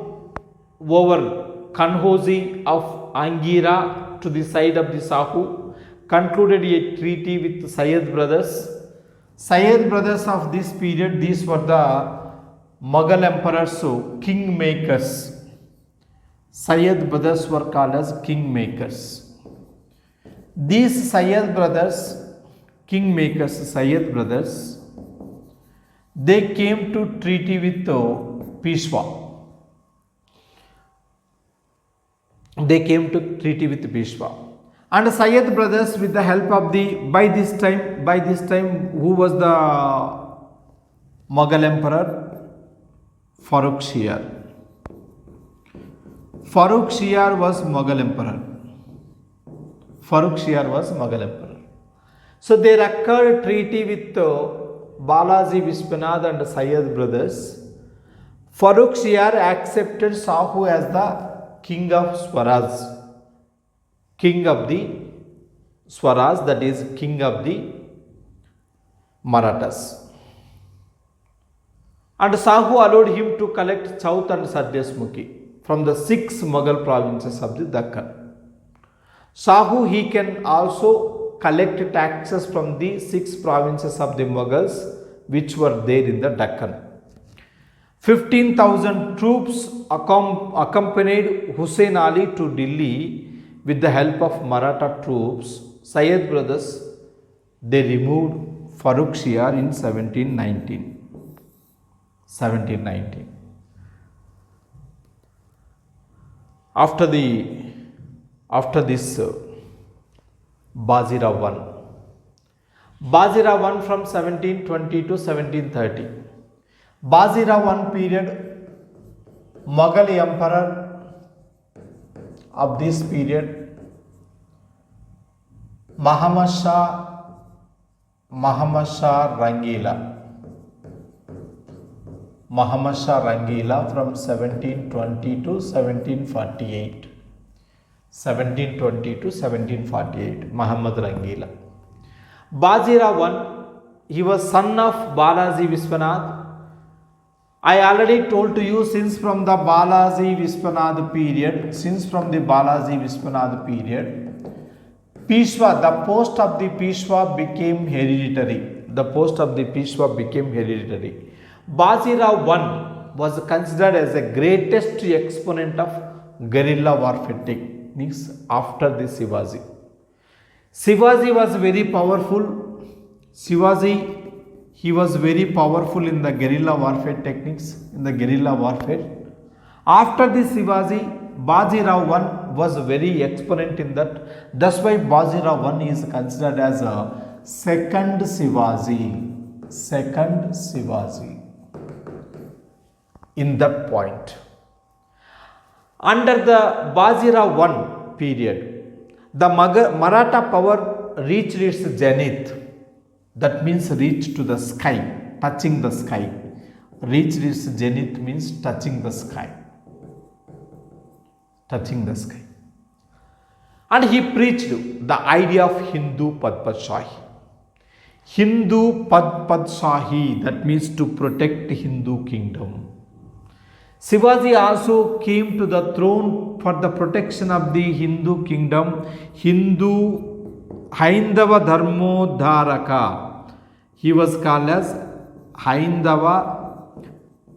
over Kanhoji of Angira to the side of the Sahu, concluded a treaty with Syed brothers. Syed brothers of this period, these were the Mughal emperors, so kingmakers. Syed brothers were called as kingmakers. These Syed brothers, kingmakers, Syed brothers, they came to treaty with Peshwa. They came to treaty with Peshwa. And Syed brothers, with the help of the, by this time, who was the Mughal emperor? Farrukh Shiar. Farrukh Shiar was Mughal emperor. So they occurred treaty with Balaji Vishwanath and Syed brothers. Farrukh Shiar accepted Sahu as the king of Swaraj, that is king of the Marathas. And Sahu allowed him to collect Chauth and Sardesmukhi from the 6 Mughal provinces of the Deccan. Sahu, he can also collect taxes from the 6 provinces of the Mughals which were there in the Deccan. 15,000 troops accompanied Hussain Ali to Delhi with the help of Maratha troops. Syed brothers, they removed Farrukh Shiar in 1719. After this, Bajirao won. Bajirao won from 1720 to 1730. Bajirao won period, Mughal emperor of this period, Muhammad Shah Rangila. From 1720 to 1748. Muhammad Rangila. Bajirao won. He was son of Balaji Vishwanath. I already told to you, since from the Balaji Vishwanath period, Peshwa, the post of the Peshwa became hereditary. Bajirao I was considered as the greatest exponent of guerrilla warfare techniques after the Sivaji. Sivaji was very powerful. He was very powerful in the guerrilla warfare techniques, After the Sivaji, Bajirao I was very exponent in that. That's why Bajirao I is considered as a second Sivaji. In that point, under the Bajirao I period, the Maratha power reached its zenith. That means reach to the sky, touching the sky. Reached its zenith means touching the sky. And he preached the idea of Hindu Padshaahi. That means to protect Hindu kingdom. Sivaji also came to the throne for the protection of the Hindu kingdom. Haindava Dharmodharaka. He was called as Haindava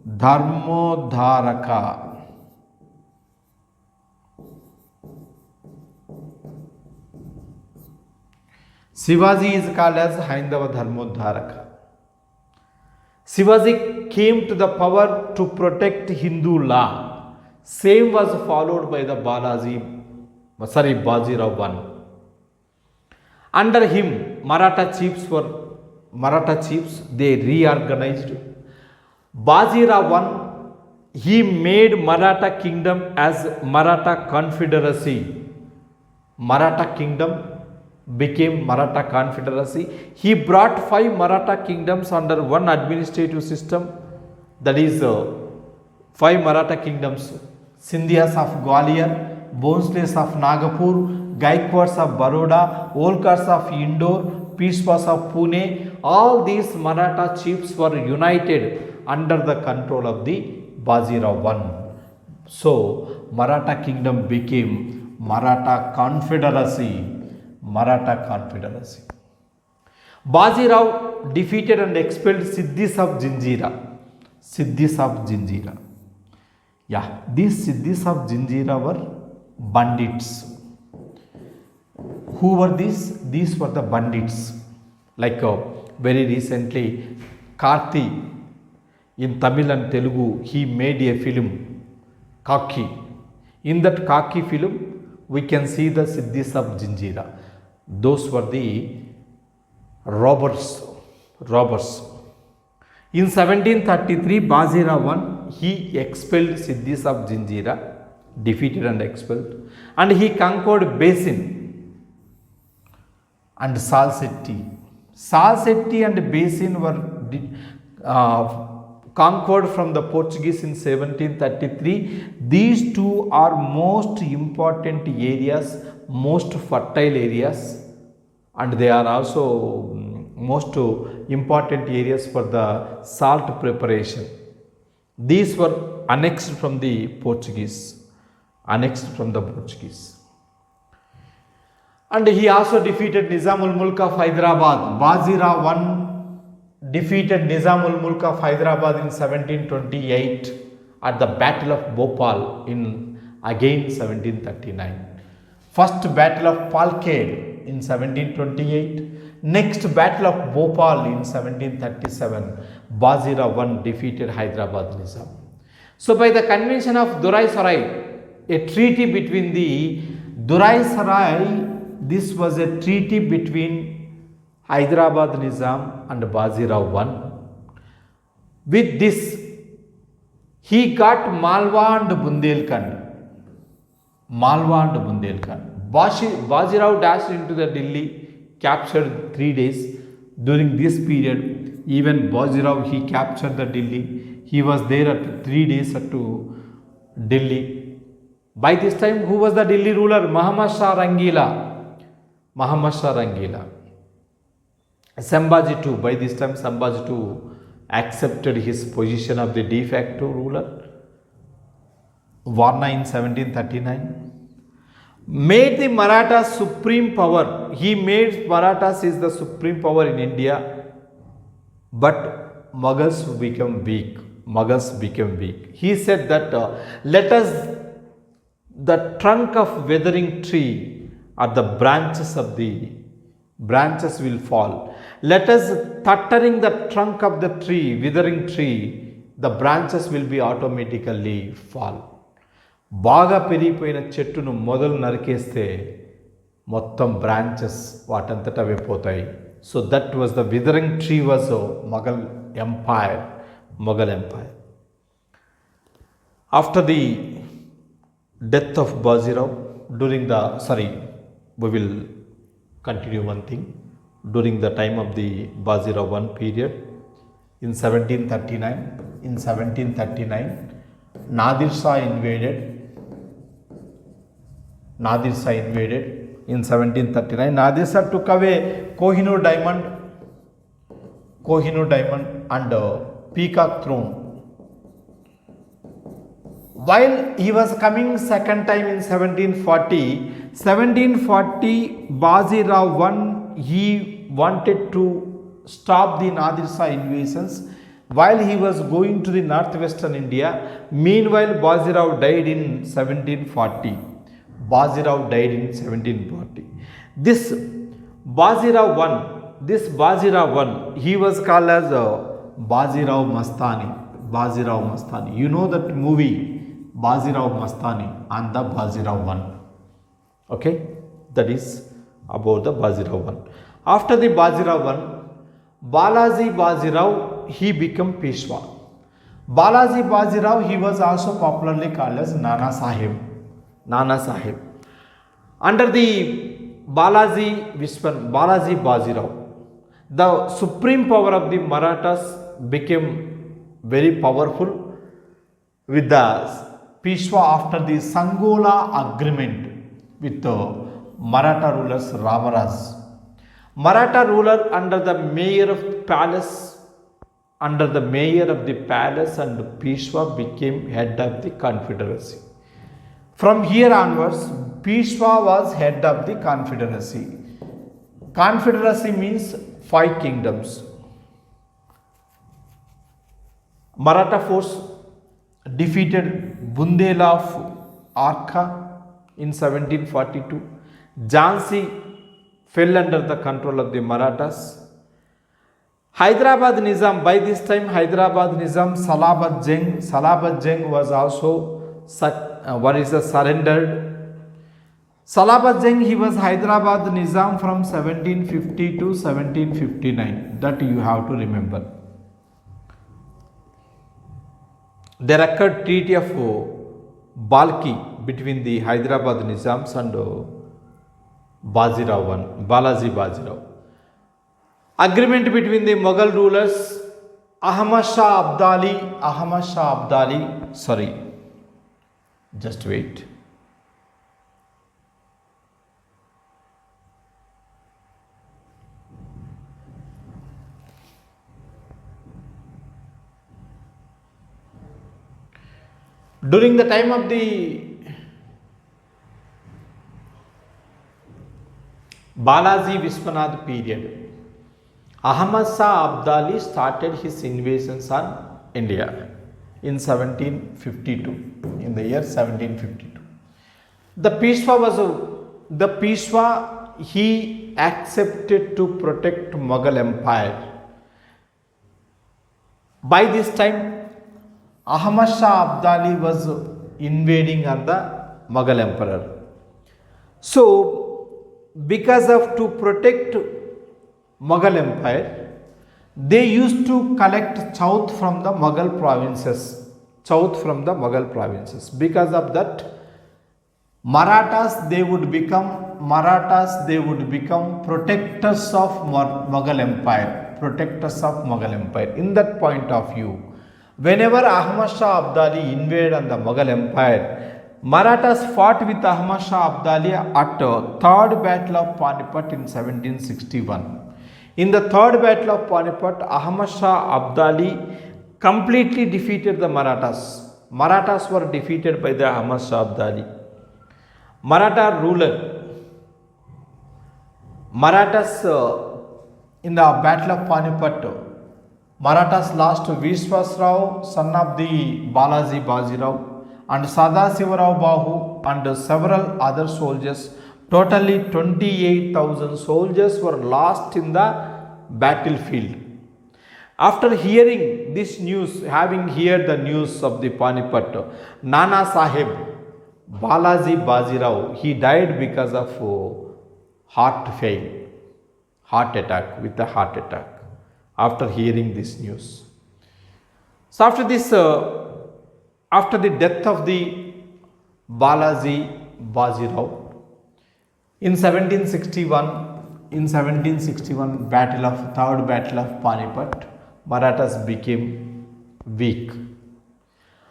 Dharmodharaka. Sivaji is called as Haindava Dharmodharaka. Sivaji came to the power to protect Hindu law. Same was followed by the Bajirao I. Under him, Maratha chiefs, they reorganized. Bajirao I, he made Maratha kingdom as Maratha confederacy. Maratha kingdom became Maratha confederacy. He brought 5 Maratha kingdoms under one administrative system, that is 5 Maratha kingdoms: Sindhyas of Gwalior, Bhonsles of Nagpur, Gaikwads of Baroda, Holkars of Indore, Peshwas of Pune. All these Maratha chiefs were united under the control of the Bajirao I. So Maratha kingdom became Maratha confederacy. Maratha confederacy. Bajirao defeated and expelled Siddhis of Zinjira. Siddhis of Zinjira. Yeah, these Siddhis of Zinjira were bandits. Who were these? These were the bandits. Like very recently, Karthi in Tamil and Telugu, he made a film, Kaki. In that Kaki film, we can see the Siddhis of Zinjira. Those were the robbers. In 1733, Bajirao I, he expelled Siddhis of Zinjira, defeated and expelled, and he conquered Basin and Salsetti. Salsetti and Basin were conquered from the Portuguese in 1733. These two are most important areas, most fertile areas, and they are also most important areas for the salt preparation. These were annexed from the Portuguese. And he also defeated Nizamul Mulk of Hyderabad. Bajirao I defeated Nizamul Mulk of Hyderabad in 1728 at the Battle of Bhopal in again 1739. First Battle of Palkade in 1728. Next Battle of Bhopal in 1737. Bajirao I defeated Hyderabad Nizam. So by the convention of Durai Sarai, a treaty between the Durai Sarai, this was a treaty between Hyderabad Nizam and Bajirao I. With this, he got Malwa and Bundelkhand. Bajirao dashed into the Delhi, captured 3 days. During this period, even Bajirao, he captured the Delhi. He was there at 3 days to Delhi. By this time, who was the Delhi ruler? Muhammad Shah Rangila. Sambhaji II. By this time, Sambhaji II accepted his position of the de facto ruler. Varna in 1739. Made the Marathas supreme power. He made Marathas is the supreme power in India. But Mughals became weak. He said that let us, the trunk of withering tree, or the branches will fall. Let us thuttering the trunk of the tree, withering tree, the branches will be automatically fall. బాగా పెరిగిపోయిన చెట్టును మొదలు నరికేస్తే మొత్తం branches వాటంతట అవే పోతాయి. So that was the withering tree was Mughal empire. After the death of Bajirao, we will continue one thing. During the time of the Bajirao I period, in 1739, Nadir Shah invaded. In 1739, Nadir Shah took away Kohinoor diamond and peacock throne. While he was coming second time in 1740, Bajirao I, he wanted to stop the Nadir Shah invasions while he was going to the northwestern India. Meanwhile, Bajirao died in 1740. This Bajirao I, he was called as Bajirao Mastani. You know that movie, Bajirao Mastani and the Bajirao I. Okay, that is about the Bajirao I. After the Bajirao I, Balaji Bajirao, he became Peshwa. Balaji Bajirao, he was also popularly called as Nana Sahib. Nana Sahib. Under the Balaji Bajirao, the supreme power of the Marathas became very powerful with the Peshwa after the Sangola agreement with the Maratha rulers Ramaras. Maratha ruler under the mayor of the palace and Peshwa became head of the confederacy. From here onwards, Peshwa was head of the confederacy. Confederacy means 5 kingdoms. Maratha force defeated Bundela of Arka in 1742. Jhansi fell under the control of the Marathas. Hyderabad Nizam, by this time Hyderabad Nizam Salabat Jung was also surrendered. Salabat Jung, he was Hyderabad Nizam from 1750 to 1759. That you have to remember. There occurred Treaty of Balki between the Hyderabad Nizams and Balaji Bajirao. Agreement between the Mughal rulers Ahmad Shah Abdali, sorry, just wait. During the time of the Balaji Vishwanath period, Ahmad Shah Abdali started his invasions on India in 1752, in the year 1752. The Peshwa, he accepted to protect Mughal Empire. By this time, Ahmad Shah Abdali was invading on the Mughal Emperor. So, because of to protect Mughal Empire, they used to collect chowth from the Mughal provinces. Because of that, Marathas, they would become protectors of Mughal Empire. In that point of view, whenever Ahmad Shah Abdali invaded on the Mughal Empire, Marathas fought with Ahmad Shah Abdali at Third Battle of Panipat in 1761. In the Third Battle of Panipat, Ahmad Shah Abdali completely defeated the Marathas. Marathas were defeated by the Ahmad Shah Abdali. Maratha ruler, Marathas in the Battle of Panipat, Marathas lost Vishwas Rao, son of the Balaji Bajirao, and Sadasivarao Bahu and several other soldiers. Totally 28,000 soldiers were lost in the battlefield. After hearing this news, having heard the news of the Panipat, Nana Sahib, Balaji Bajirao, he died because of heart attack, after hearing this news. So after this, after the death of the Balaji Bajirao, in 1761, Third Battle of Panipat, Marathas became weak.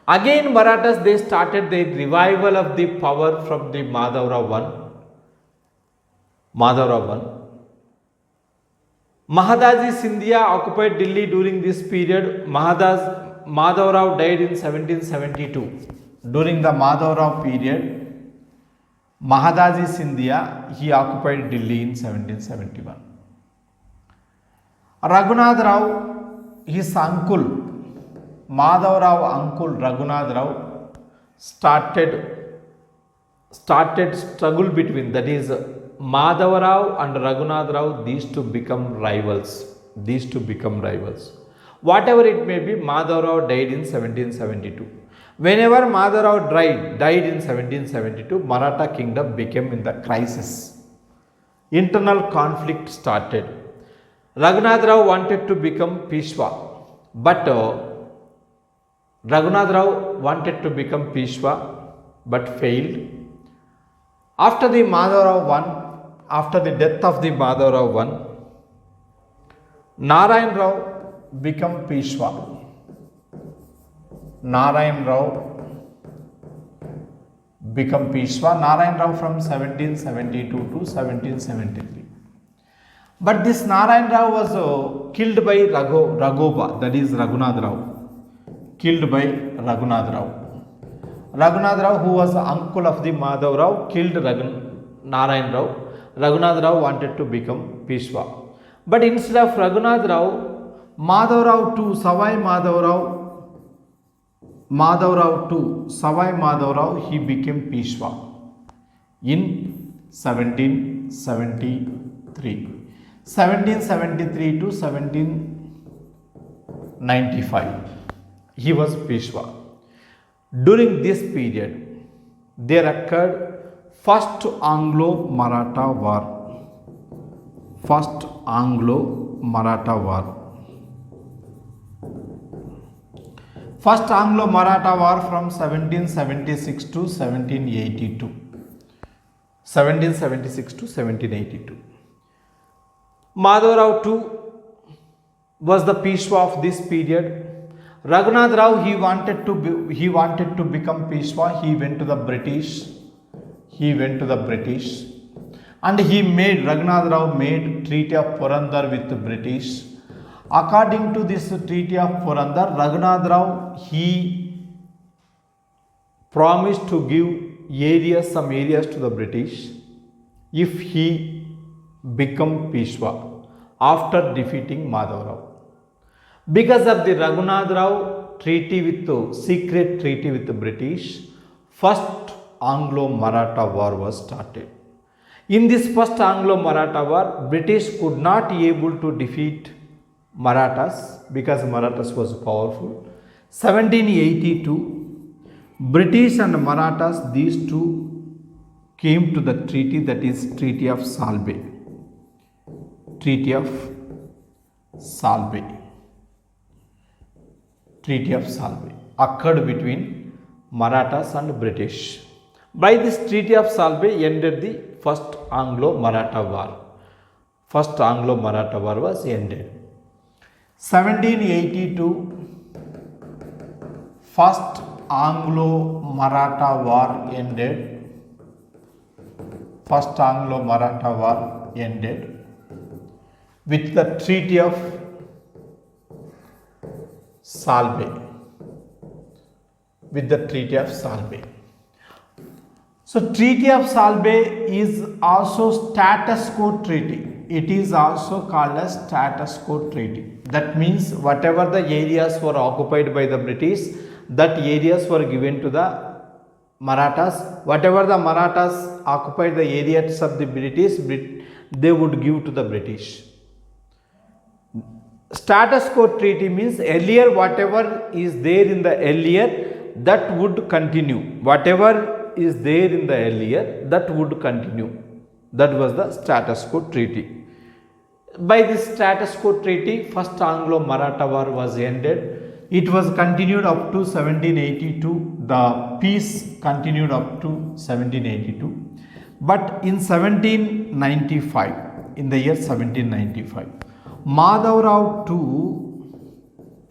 Again, Marathas, they started the revival of the power from the Madhavrao I. Mahadaji Scindia occupied Delhi during this period. Madhavrao died in 1772. During the Madhavrao period, Mahadaji Scindia, he occupied Delhi in 1771. Raghunath Rao, his uncle, Madhavrao uncle Raghunath Rao, started struggle between, that is, Madhavrao and Raghunath Rao, these two become rivals. Whatever it may be, Madhavrao died in 1772. Whenever Madhavrao died in 1772, Maratha kingdom became in the crisis. Internal conflict started. Raghunath Rao wanted to become Peshwa, but Raghunath Rao wanted to become Peshwa but failed. After the death of the Madhav Rao I, Narayan Rao became Peshwa. Narayan Rao become Peshwa. Narayan Rao from 1772 to 1773. But this Narayan Rao was killed by Raghoba, that is Raghunath Rao. Killed by Raghunath Rao. Raghunath Rao, who was the uncle of the Madhav Rao, killed Narayan Rao. Raghunath Rao wanted to become Peshwa. But instead of Raghunath Rao, Madhav Rao II, Savai Madhav Rao, he became Peshwa in 1773. 1773 to 1795. He was Peshwa. During this period, there occurred First Anglo-Maratha War. First Anglo-Maratha War. First Anglo-Maratha War from 1776 to 1782. 1776 to 1782. Madhav Rao II was the Peshwa of this period. Raghunath Rao, he wanted to become Peshwa. He went to the British. And Raghunath Rao made Treaty of Purandar with the British. According to this Treaty of Purandar, Raghunath Rao, he promised to give some areas to the British if he become Peshwa after defeating Madhav Rao. Because of the Raghunath Rao secret treaty with the British, First Anglo-Maratha War was started. In this First Anglo-Maratha War, British could not be able to defeat Marathas because Marathas was powerful. 1782, British and Marathas, these two came to the treaty, that is Treaty of Salbe. Treaty of Salbe occurred between Marathas and British. By this Treaty of Salbe ended the First Anglo-Maratha War. First Anglo-Maratha War was ended. 1782, First Anglo-Maratha War ended. First Anglo-Maratha War ended with the Treaty of Salbe. So Treaty of Salbe is also status quo treaty. It is also called as status quo treaty. That means whatever the areas were occupied by the British, that areas were given to the Marathas. Whatever the Marathas occupied the areas of the British, they would give to the British. Status quo treaty means earlier whatever is there in the earlier, that would continue. Whatever is there in the earlier, that would continue. That was the status quo treaty. By this status quo treaty, First Anglo-Maratha War was ended. It was continued up to 1782. The peace continued up to 1782. But in 1795, in the year 1795, Madhav Rao II,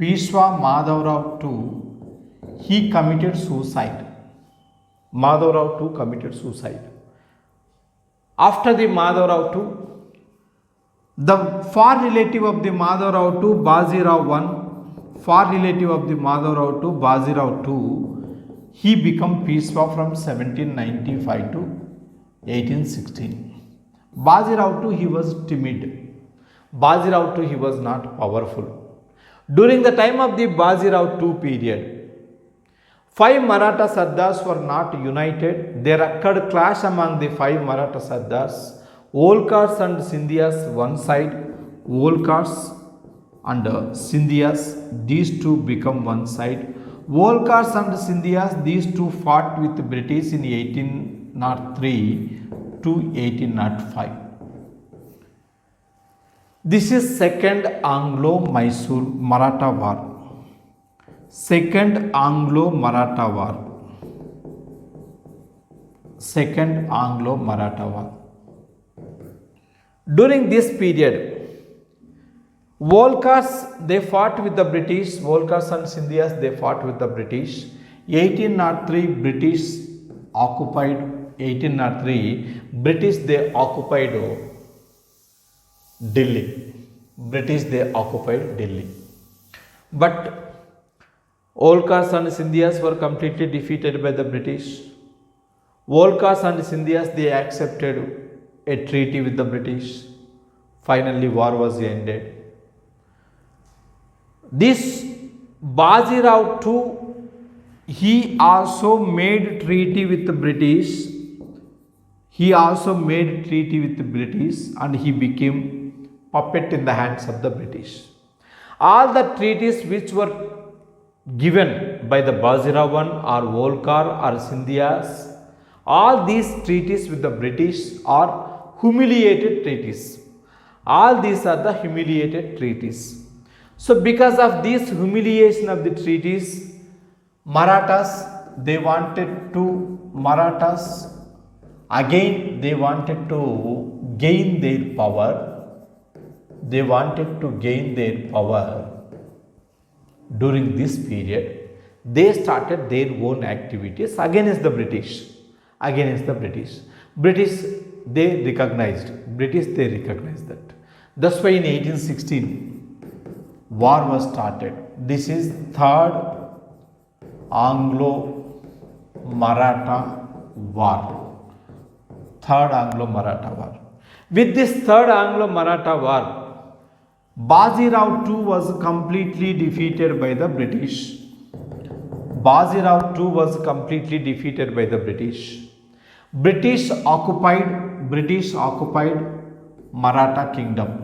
Peshwa Madhav Rao II, he committed suicide. Madhav Rao II committed suicide. After the Madhav Rao II, the far relative of the Madhav Rao II, Baji Rao I, far relative of the Madhav Rao II, Baji Rao II, he became Peshwa from 1795 to 1816. Baji Rao II, he was timid. Baji Rao II, he was not powerful. During the time of the Baji Rao II period, 5 Maratha Sardars were not united. There occurred clash among the 5 Maratha Sardars. Holkars and Scindias one side, Holkars and Scindias, these two become one side. Holkars and Scindias, these two fought with the British in 1803 to 1805. This is Second Anglo-Mysore Maratha War. Second Anglo-Maratha War. Second Anglo-Maratha War. During this period, Volkars, they fought with the British. Volkars and Scindias, they fought with the British. 1803, British occupied. 1803, British, they occupied Delhi. British, they occupied Delhi. But Volkars and Scindias were completely defeated by the British. Volkars and Scindias, they accepted a treaty with the British. Finally, war was ended. This Bajirao too, he also made treaty with the British. He also made treaty with the British and he became puppet in the hands of the British. All the treaties which were given by the Bajirao one or Volkar or Scindias, all these treaties with the British are humiliated treaties. All these are the humiliated treaties. So because of this humiliation of the treaties, Marathas, they wanted to gain their power. They wanted to gain their power during this period. They started their own activities against the British. British, they recognized that. That's why in 1816, war was started. This is third Anglo-Maratha War. Third Anglo-Maratha War. With this third Anglo-Maratha War, Bajirao too was completely defeated by the British. British occupied Maratha Kingdom.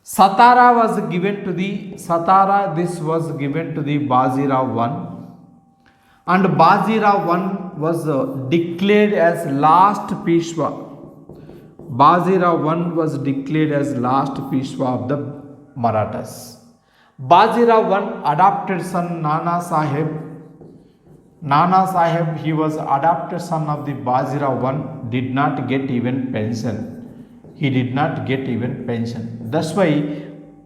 Satara was given to the Bajirao I, and Bajirao I was declared as last Peshwa. Bajirao I was declared as last Peshwa of the Marathas. Bajirao I adopted son Nana Sahib. He was adopted son of the Bajirao I, did not get even pension. That's why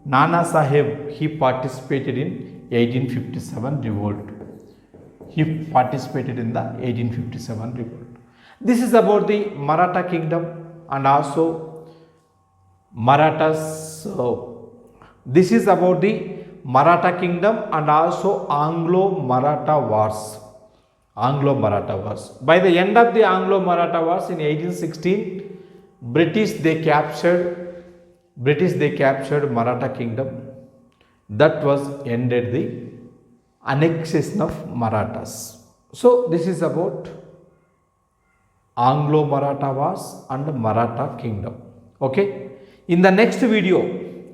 Nana Sahib, he participated in 1857 revolt. This is about the Maratha kingdom and also Marathas. This is about the Maratha kingdom and also Anglo-Maratha Wars. By the end of the Anglo-Maratha Wars in 1816, British they captured Maratha kingdom. That was ended the annexation of Marathas. So this is about Anglo-Maratha Wars and Maratha kingdom. Okay. In the next video,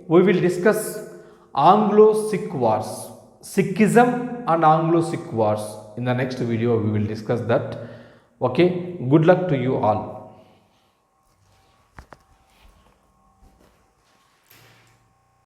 we will discuss Anglo-Sikh Wars. Sikhism and Anglo-Sikh Wars. In the next video, we will discuss that. Okay. Good luck to you all.